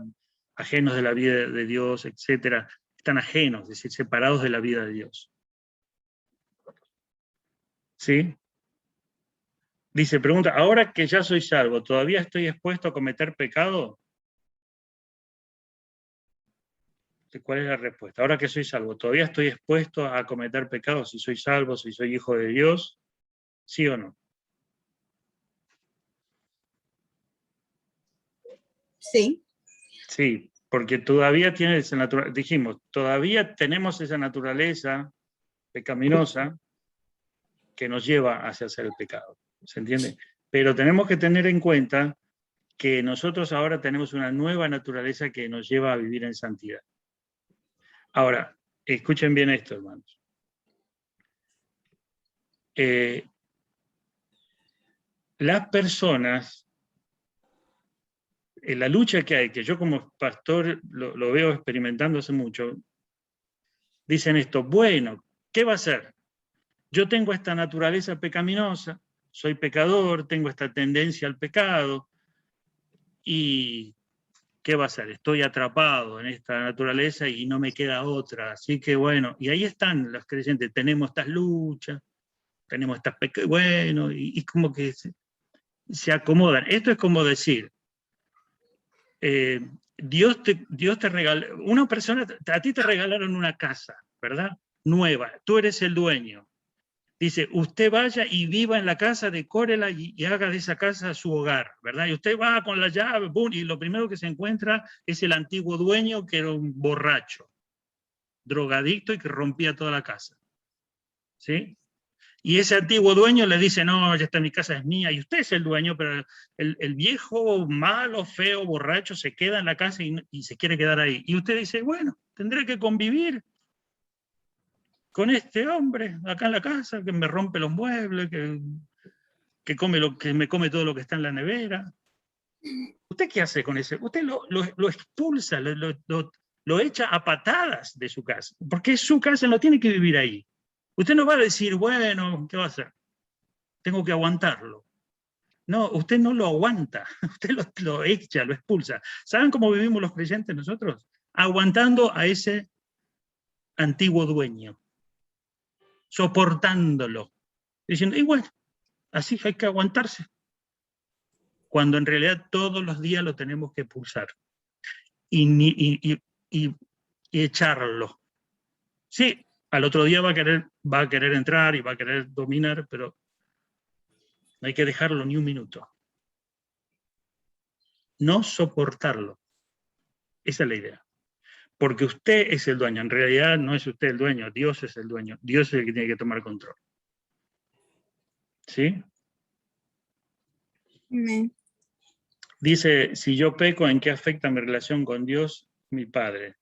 ajenos de la vida de Dios, etcétera. Están ajenos, es decir, separados de la vida de Dios. ¿Sí? Dice, pregunta, ahora que ya soy salvo, ¿todavía estoy expuesto a cometer pecado? ¿Cuál es la respuesta? Ahora que soy salvo, ¿todavía estoy expuesto a cometer pecado si soy salvo, si soy hijo de Dios? ¿Sí o no? Sí. Sí, porque todavía tiene esa naturaleza, dijimos, todavía tenemos esa naturaleza pecaminosa que nos lleva hacia hacer el pecado. ¿Se entiende? Pero tenemos que tener en cuenta que nosotros ahora tenemos una nueva naturaleza que nos lleva a vivir en santidad. Ahora, escuchen bien esto, hermanos. Las personas, en la lucha que hay, que yo como pastor lo veo experimentando hace mucho, dicen esto, bueno, ¿qué va a hacer? Yo tengo esta naturaleza pecaminosa, soy pecador, tengo esta tendencia al pecado, y ¿qué va a hacer? Estoy atrapado en esta naturaleza y no me queda otra. Así que bueno, y ahí están los creyentes, tenemos estas luchas, tenemos estas bueno, y como que se acomodan. Esto es como decir, Dios te regala, una persona, a ti te regalaron una casa, ¿verdad? Nueva, tú eres el dueño. Dice, usted vaya y viva en la casa, decórela y haga de esa casa su hogar, ¿verdad? Y usted va con la llave, boom, y lo primero que se encuentra es el antiguo dueño, que era un borracho, drogadicto y que rompía toda la casa. ¿Sí? Y ese antiguo dueño le dice, no, ya está, mi casa es mía, y usted es el dueño, pero el viejo, malo, feo, borracho, se queda en la casa y se quiere quedar ahí. Y usted dice, bueno, tendré que convivir con este hombre acá en la casa, que me rompe los muebles, que me come todo lo que está en la nevera. ¿Usted qué hace con ese? Usted lo expulsa, lo echa a patadas de su casa, porque es su casa, no tiene que vivir ahí. Usted no va a decir, bueno, ¿qué va a hacer? Tengo que aguantarlo. No, usted no lo aguanta, usted lo echa, lo expulsa. ¿Saben cómo vivimos los creyentes nosotros? Aguantando a ese antiguo dueño, soportándolo, diciendo, y bueno, así hay que aguantarse, cuando en realidad todos los días lo tenemos que expulsar y echarlo. Sí, al otro día va a querer entrar y va a querer dominar, pero no hay que dejarlo ni un minuto. No soportarlo. Esa es la idea. Porque usted es el dueño. En realidad no es usted el dueño, Dios es el dueño. Dios es el que tiene que tomar control. ¿Sí? Amén. Dice, si yo peco, ¿en qué afecta mi relación con Dios, mi Padre?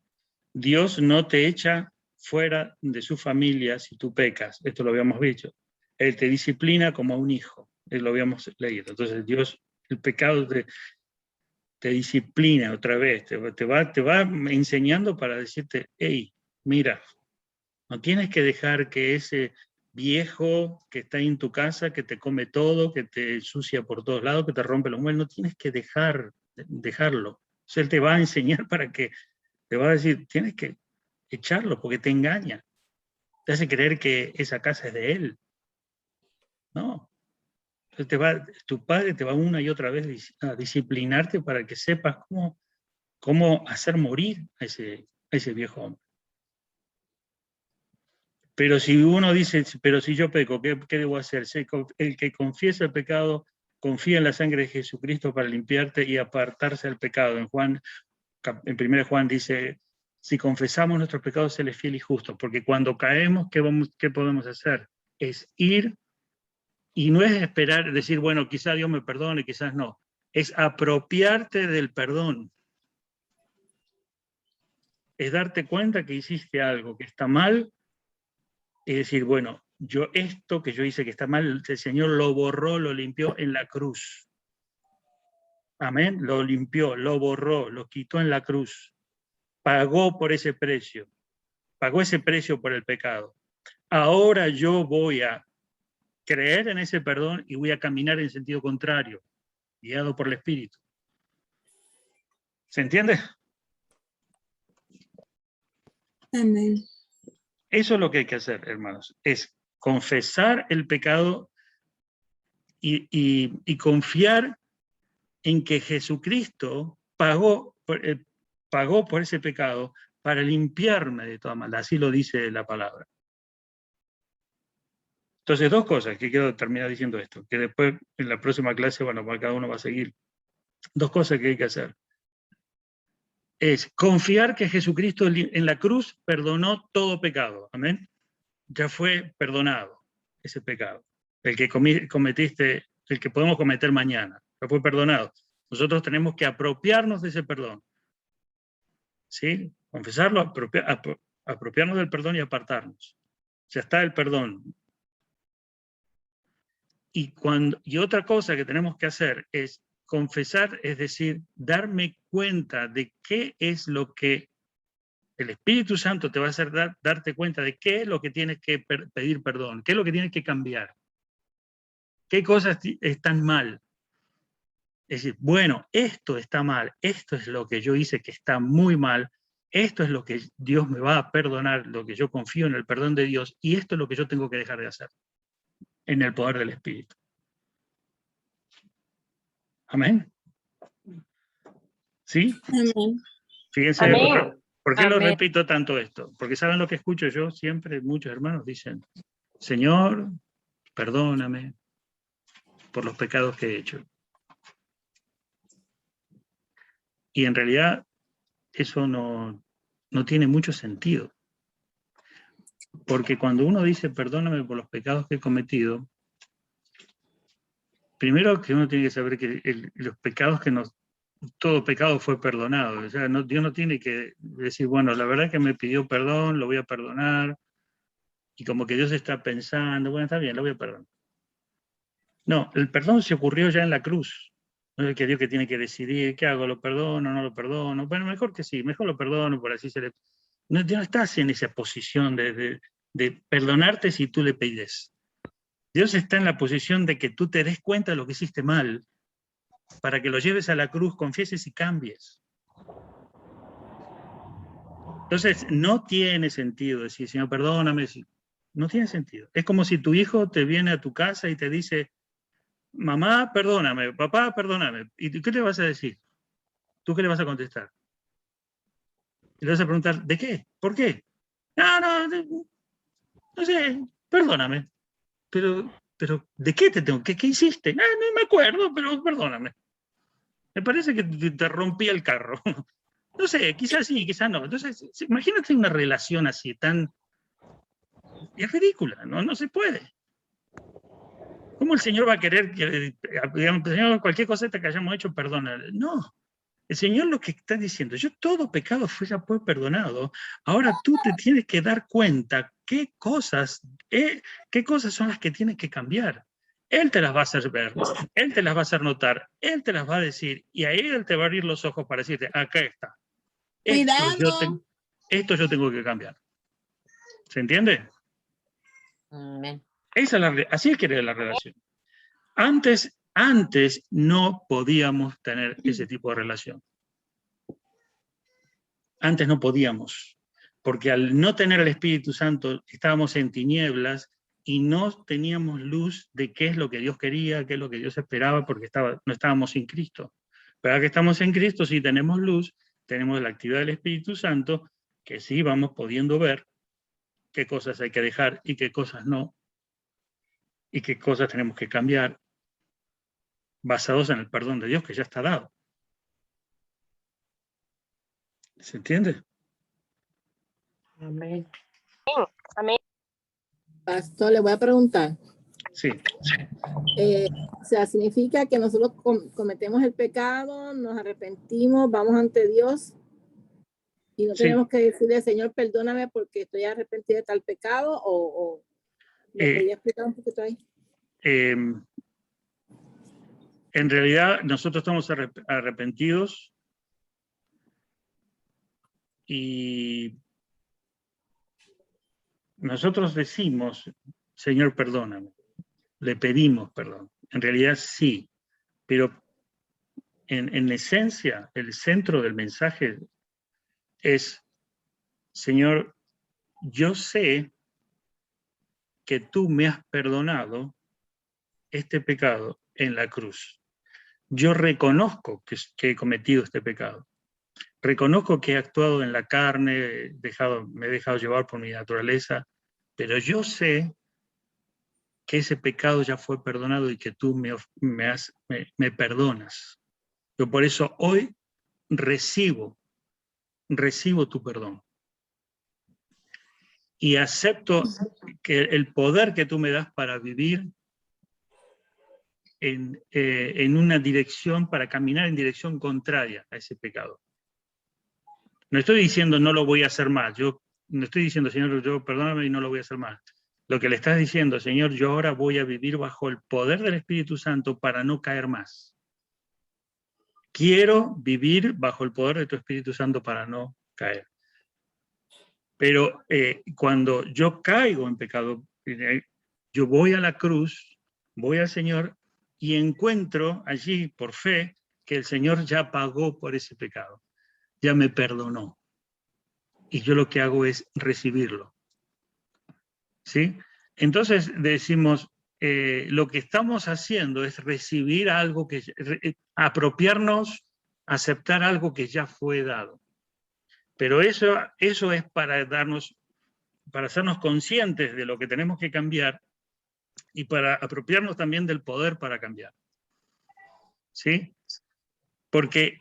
Dios no te echa fuera de su familia si tú pecas. Esto lo habíamos dicho. Él te disciplina como a un hijo. Lo habíamos leído. Entonces Dios, el pecado te disciplina otra vez, te va enseñando para decirte, hey, mira, no tienes que dejar que ese viejo que está en tu casa, que te come todo, que te ensucia por todos lados, que te rompe los muebles, no tienes que dejarlo. O sea, él te va a enseñar para que, te va a decir, tienes que echarlo porque te engaña. Te hace creer que esa casa es de él. No. Tu padre te va una y otra vez a disciplinarte para que sepas cómo hacer morir a ese viejo hombre. Pero si uno dice, pero si yo peco, ¿qué debo hacer? El que confiesa el pecado, confía en la sangre de Jesucristo para limpiarte y apartarse del pecado. En 1 Juan dice, si confesamos nuestros pecados, Él es fiel y justo, porque cuando caemos, ¿qué podemos hacer? Es ir, y no es esperar, decir, bueno, quizás Dios me perdone, quizás no. es apropiarte del perdón. Es darte cuenta que hiciste algo que está mal y decir, bueno, esto que yo hice que está mal, el Señor lo borró, lo limpió en la cruz. Amén. Lo limpió, lo borró, lo quitó en la cruz. Pagó por ese precio. Pagó ese precio por el pecado. Ahora yo voy a creer en ese perdón y voy a caminar en sentido contrario, guiado por el Espíritu. ¿Se entiende? Amén. Eso es lo que hay que hacer, hermanos. Es confesar el pecado y confiar en que Jesucristo pagó por ese pecado para limpiarme de toda maldad. Así lo dice la palabra. Entonces, dos cosas que quiero terminar diciendo esto, que después en la próxima clase, bueno, cada uno va a seguir. Dos cosas que hay que hacer. Es confiar que Jesucristo en la cruz perdonó todo pecado. Amén. Ya fue perdonado ese pecado. El que cometiste, el que podemos cometer mañana, ya fue perdonado. Nosotros tenemos que apropiarnos de ese perdón. ¿Sí? Confesarlo, apropiarnos del perdón y apartarnos. Ya está el perdón. Y otra cosa que tenemos que hacer es confesar, es decir, darme cuenta de qué es lo que el Espíritu Santo te va a hacer darte cuenta de qué es lo que tienes que pedir perdón, qué es lo que tienes que cambiar, qué cosas están mal. Es decir, bueno, esto está mal, esto es lo que yo hice que está muy mal, esto es lo que Dios me va a perdonar, lo que yo confío en el perdón de Dios, y esto es lo que yo tengo que dejar de hacer en el poder del Espíritu. Amén. ¿Sí? Amén. Fíjense, Amén. ¿por qué lo Amén. repito tanto esto? Porque saben lo que escucho yo siempre, muchos hermanos dicen, Señor, perdóname por los pecados que he hecho. Y en realidad eso no tiene mucho sentido. Porque cuando uno dice perdóname por los pecados que he cometido, primero que uno tiene que saber que los pecados todo pecado fue perdonado. O sea, Dios no tiene que decir, bueno, la verdad que me pidió perdón, lo voy a perdonar, y como que Dios está pensando, bueno, está bien, lo voy a perdonar. No, el perdón se ocurrió ya en la cruz. No es que Dios que tiene que decidir, ¿qué hago? ¿Lo perdono? ¿No lo perdono? Bueno, mejor que sí, mejor lo perdono, por así se le... No estás en esa posición de perdonarte si tú le pides. Dios está en la posición de que tú te des cuenta de lo que hiciste mal, para que lo lleves a la cruz, confieses y cambies. Entonces, no tiene sentido decir, Señor, perdóname. No tiene sentido. Es como si tu hijo te viene a tu casa y te dice, mamá, perdóname, papá, perdóname. ¿Y qué le vas a decir? ¿Tú qué le vas a contestar? Y le vas a preguntar, ¿de qué? ¿Por qué? No sé, perdóname. Pero, ¿de qué te tengo? ¿Qué hiciste? No me acuerdo, pero perdóname. Me parece que te rompí el carro. No sé, quizás sí, quizás no. Entonces, imagínate una relación así tan... Es ridícula, no se puede. ¿Cómo el Señor va a querer que, digamos, Señor, cualquier cosita que hayamos hecho, perdona? No. El Señor lo que está diciendo, yo todo pecado ya fue perdonado. Ahora tú te tienes que dar cuenta qué cosas son las que tienes que cambiar. Él te las va a hacer ver, Él te las va a hacer notar, Él te las va a decir, y ahí Él te va a abrir los ojos para decirte, acá está. Cuidado. Esto yo tengo que cambiar. ¿Se entiende? Amén. Así es que era la relación. Antes no podíamos tener ese tipo de relación. Antes no podíamos, porque al no tener el Espíritu Santo estábamos en tinieblas y no teníamos luz de qué es lo que Dios quería, qué es lo que Dios esperaba, porque no estábamos en Cristo. Pero ahora que estamos en Cristo, sí tenemos luz, tenemos la actividad del Espíritu Santo, que sí vamos pudiendo ver qué cosas hay que dejar y qué cosas no, y qué cosas tenemos que cambiar, basados en el perdón de Dios que ya está dado. ¿Se entiende? Amén. Amén. Pastor, le voy a preguntar. Sí. O sea, significa que nosotros cometemos el pecado, nos arrepentimos, vamos ante Dios y no tenemos que decirle, Señor, perdóname porque estoy arrepentido de tal pecado, o ¿me podría explicar un poquito ahí? En realidad, nosotros estamos arrepentidos y nosotros decimos, Señor, perdóname. Le pedimos perdón. En realidad sí, pero en esencia, el centro del mensaje es, Señor, yo sé que tú me has perdonado este pecado en la cruz. Yo reconozco que he cometido este pecado. Reconozco que he actuado en la carne, me he dejado llevar por mi naturaleza, pero yo sé que ese pecado ya fue perdonado y que tú me perdonas. Yo por eso hoy recibo tu perdón. Y acepto que el poder que tú me das para vivir en una dirección, para caminar en dirección contraria a ese pecado. No estoy diciendo no lo voy a hacer más. Yo no estoy diciendo, Señor, yo perdóname y no lo voy a hacer más. Lo que le estás diciendo, Señor, yo ahora voy a vivir bajo el poder del Espíritu Santo para no caer más. Quiero vivir bajo el poder de tu Espíritu Santo para no caer. Pero cuando yo caigo en pecado, yo voy a la cruz, voy al Señor y encuentro allí, por fe, que el Señor ya pagó por ese pecado, ya me perdonó. Y yo lo que hago es recibirlo. ¿Sí? Entonces decimos, lo que estamos haciendo es recibir algo, apropiarnos, aceptar algo que ya fue dado. Pero eso es para hacernos conscientes de lo que tenemos que cambiar y para apropiarnos también del poder para cambiar. ¿Sí? Porque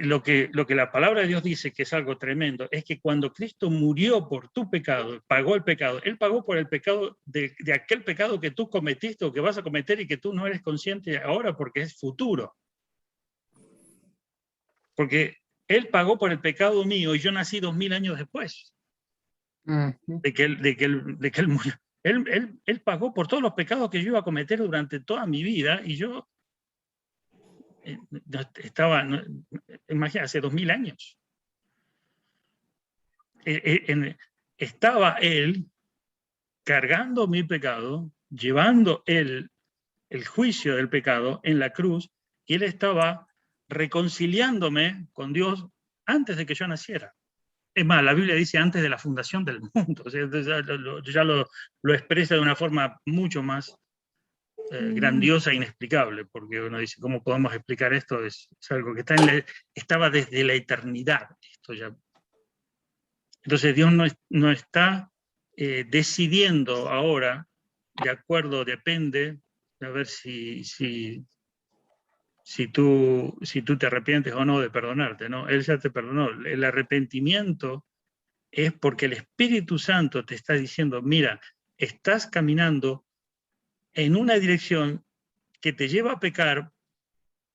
lo que la palabra de Dios dice, que es algo tremendo, es que cuando Cristo murió por tu pecado, pagó el pecado, Él pagó por el pecado de aquel pecado que tú cometiste o que vas a cometer y que tú no eres consciente ahora porque es futuro. Porque Él pagó por el pecado mío y yo nací 2000 años después de que Él murió. Él pagó por todos los pecados que yo iba a cometer durante toda mi vida y yo imagínate, hace 2000 años. Estaba Él cargando mi pecado, llevando Él el juicio del pecado en la cruz, y Él estaba reconciliándome con Dios antes de que yo naciera. Es más, la Biblia dice antes de la fundación del mundo. O sea, ya lo expresa de una forma mucho más grandiosa e inexplicable, porque uno dice, ¿cómo podemos explicar esto? Es algo que estaba desde la eternidad. Esto ya. Entonces Dios no está decidiendo ahora, de acuerdo, depende, a ver si tú te arrepientes o no de perdonarte, ¿no? Él ya te perdonó. El arrepentimiento es porque el Espíritu Santo te está diciendo, mira, estás caminando en una dirección que te lleva a pecar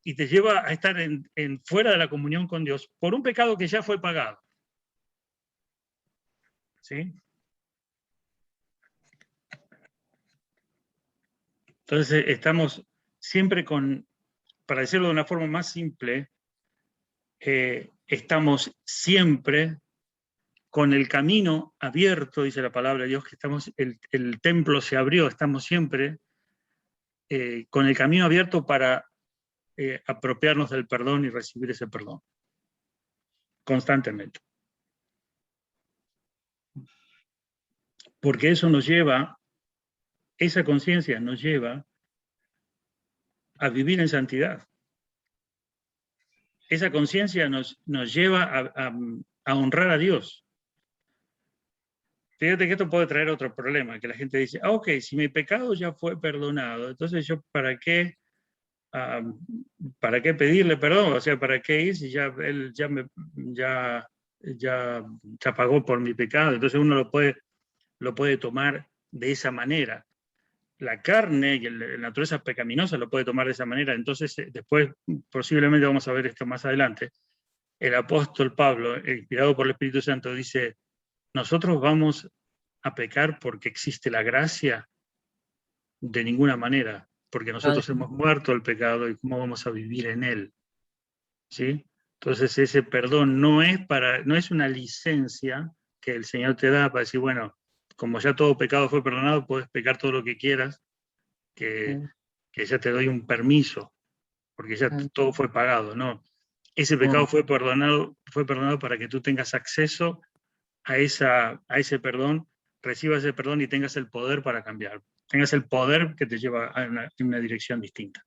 y te lleva a estar fuera de la comunión con Dios por un pecado que ya fue pagado. ¿Sí? Entonces estamos siempre para decirlo de una forma más simple, estamos siempre con el camino abierto, dice la palabra de Dios, que el templo se abrió, estamos siempre con el camino abierto para apropiarnos del perdón y recibir ese perdón, constantemente. Porque eso esa conciencia nos lleva a vivir en santidad. Esa conciencia nos lleva a honrar a Dios. Fíjate que esto puede traer otro problema, que la gente dice, ok, si mi pecado ya fue perdonado, entonces yo ¿para qué pedirle perdón? O sea, ¿para qué ir si él ya pagó por mi pecado? Entonces uno lo puede tomar de esa manera. la carne y la naturaleza pecaminosa lo puede tomar de esa manera. Entonces, después, posiblemente vamos a ver esto más adelante, el apóstol Pablo, inspirado por el Espíritu Santo, dice, nosotros vamos a pecar porque existe la gracia, de ninguna manera, porque nosotros hemos muerto al pecado y cómo vamos a vivir en él. ¿Sí? Entonces ese perdón no es una licencia que el Señor te da para decir, bueno, como ya todo pecado fue perdonado, puedes pecar todo lo que quieras, que ya te doy un permiso, porque ya todo fue pagado, ¿no? Ese pecado fue perdonado para que tú tengas acceso a ese perdón, recibas ese perdón y tengas el poder para cambiar. Tengas el poder que te lleva a una dirección distinta.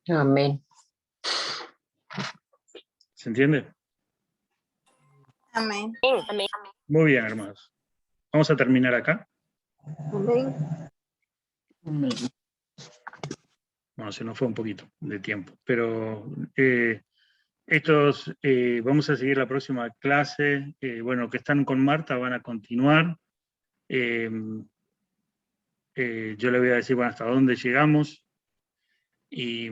Amén. ¿Se entiende? Amén. Muy bien, hermanos. Vamos a terminar acá. Amén. Bueno, se nos fue un poquito de tiempo, pero vamos a seguir la próxima clase. Bueno, que están con Marta van a continuar. Yo le voy a decir, bueno, hasta dónde llegamos. Y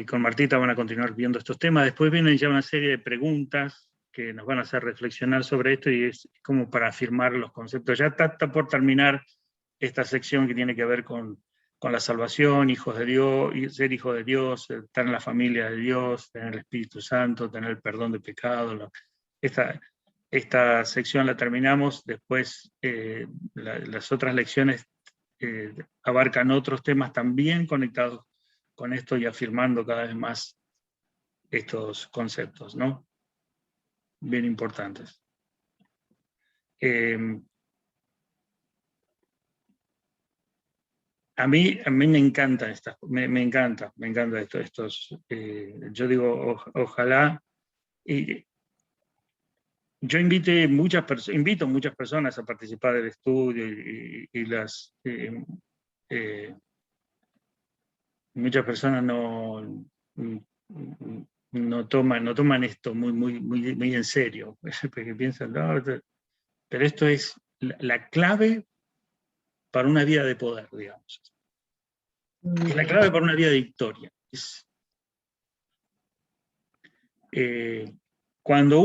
con Martita van a continuar viendo estos temas. Después vienen ya una serie de preguntas que nos van a hacer reflexionar sobre esto y es como para afirmar los conceptos. Ya está por terminar esta sección que tiene que ver con la salvación, hijos de Dios, ser hijo de Dios, estar en la familia de Dios, tener el Espíritu Santo, tener el perdón de pecados. Esta sección la terminamos, después las otras lecciones abarcan otros temas también conectados con esto y afirmando cada vez más estos conceptos, ¿no? Bien importantes. A mí me encanta me encanta esto. Yo digo, ojalá. Yo invito muchas personas a participar del estudio y muchas personas no toman esto muy en serio, porque piensan, no, pero esto es la clave para una vida de poder, digamos. Es la clave para una vida de victoria. Cuando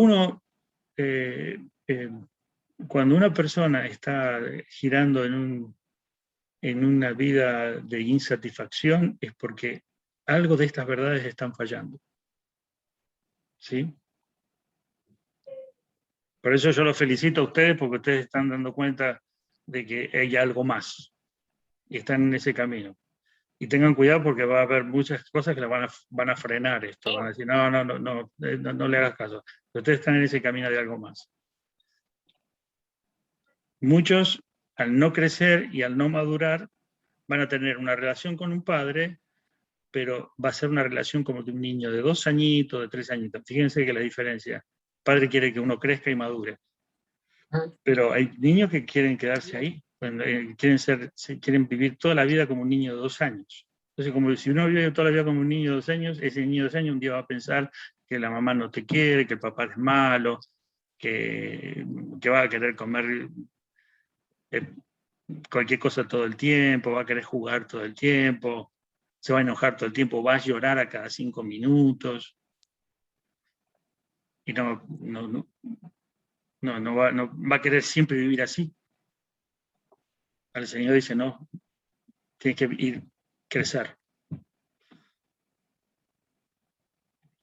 una persona está girando en una vida de insatisfacción es porque algo de estas verdades están fallando. ¿Sí? Por eso yo los felicito a ustedes, porque ustedes están dando cuenta de que hay algo más y están en ese camino. Y tengan cuidado porque va a haber muchas cosas que van a frenar esto, van a decir, no le hagas caso. Pero ustedes están en ese camino de algo más. Muchos, al no crecer y al no madurar, van a tener una relación con un padre, pero va a ser una relación como de un niño de 2 añitos, de 3 añitos. Fíjense que la diferencia. El padre quiere que uno crezca y madure. Pero hay niños que quieren quedarse ahí, quieren vivir toda la vida como un niño de 2 años. Entonces, como si uno vive toda la vida como un niño de 2 años, ese niño de 2 años un día va a pensar que la mamá no te quiere, que el papá es malo, que va a querer comer cualquier cosa todo el tiempo, va a querer jugar todo el tiempo, se va a enojar todo el tiempo, va a llorar a cada 5 minutos. Y no va a querer siempre vivir así. El Señor dice, no, tienes que crecer.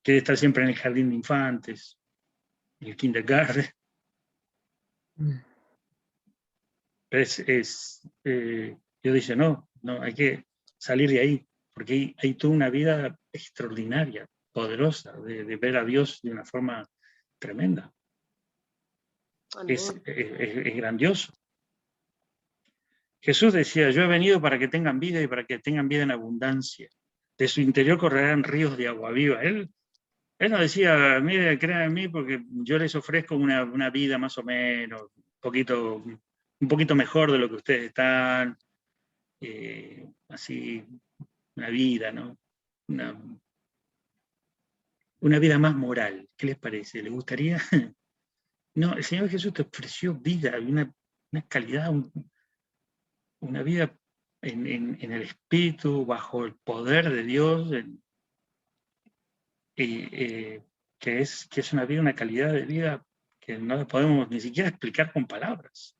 Quiere estar siempre en el jardín de infantes, en el kindergarten. Dios dice, no, hay que salir de ahí, porque hay toda una vida extraordinaria, poderosa, de ver a Dios de una forma tremenda. Es grandioso. Jesús decía, yo he venido para que tengan vida y para que tengan vida en abundancia. De su interior correrán ríos de agua viva. Él no decía, mire, crean en mí porque yo les ofrezco una vida más o menos, un poquito mejor de lo que ustedes están, así, una vida, ¿no? Una vida más moral. ¿Qué les parece? ¿Les gustaría? No, el Señor Jesús te ofreció vida, una calidad, una vida en el Espíritu, bajo el poder de Dios, que es una vida, una calidad de vida que no la podemos ni siquiera explicar con palabras.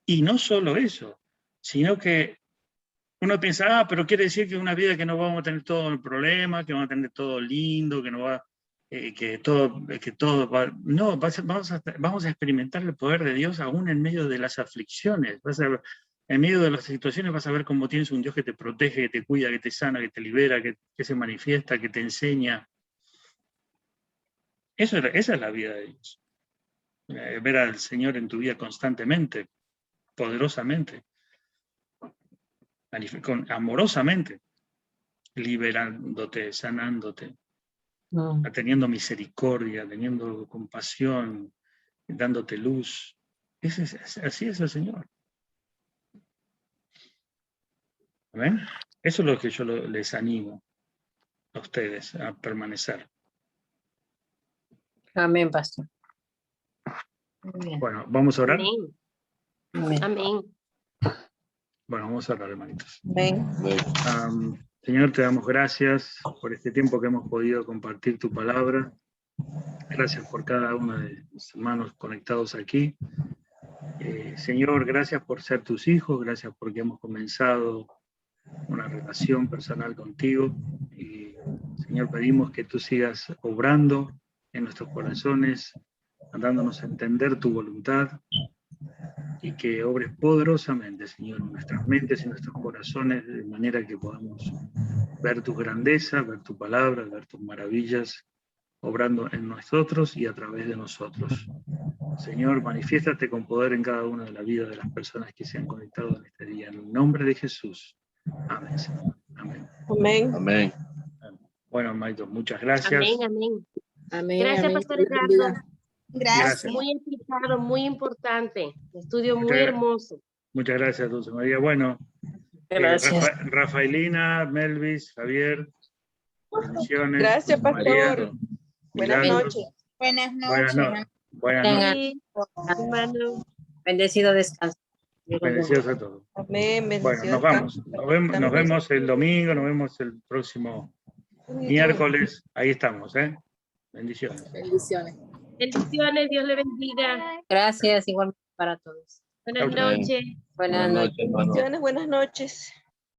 Y no solo eso, sino que uno piensa, pero quiere decir que una vida que no vamos a tener todo el problema, que vamos a tener todo lindo, que no va, que todo va. No, vamos a experimentar el poder de Dios aún en medio de las aflicciones. En medio de las situaciones vas a ver cómo tienes un Dios que te protege, que te cuida, que te sana, que te libera, que se manifiesta, que te enseña. Esa es la vida de Dios. Ver al Señor en tu vida constantemente, poderosamente, amorosamente, liberándote, sanándote, teniendo misericordia, teniendo compasión, dándote luz. Así es el Señor. ¿Ven? Eso es lo que yo les animo a ustedes a permanecer. Amén, pastor. Muy bien. Bueno, vamos a orar. Amén. Amén. Amén. Bueno, vamos a orar, hermanitos. Amén. Señor, te damos gracias por este tiempo que hemos podido compartir tu palabra. Gracias por cada uno de los hermanos conectados aquí. Señor, gracias por ser tus hijos, gracias porque hemos comenzado una relación personal contigo. Y, Señor, pedimos que tú sigas obrando en nuestros corazones, dándonos a entender tu voluntad, y que obres poderosamente, Señor, en nuestras mentes y en nuestros corazones, de manera que podamos ver tu grandeza, ver tu palabra, ver tus maravillas, obrando en nosotros y a través de nosotros. Señor, manifiéstate con poder en cada una de la vida de las personas que se han conectado en este día. En el nombre de Jesús. Amén, Señor. Amén. Amén. Amén. Bueno, Maito, muchas gracias. Amén, amén. Amén. Gracias, amén. Pastor Dios Edgardo. bendiga. Gracias. Muy explicado, muy importante. Estudio Muchas muy gracias. hermoso. Muchas gracias, Dulce María. Bueno, Gracias. Rafaelina, Melvis, Javier, bendiciones. Gracias, Dulce María, pastor. Buenas Milagros. noches. Buenas Buenas noches. noches. Buenas noches. Sí, hermano. Bendecido descanso. Bendecidos a todos. Amén. Bueno, Bendiciones. nos vamos. Nos vemos el domingo, nos vemos el próximo miércoles. Ahí estamos, ¿eh? Bendiciones. Bendiciones. Bendiciones, Dios le bendiga. Gracias, igualmente para todos. Buenas Amén. noches. Buenas noches. hermano. Bendiciones. Buenas noches.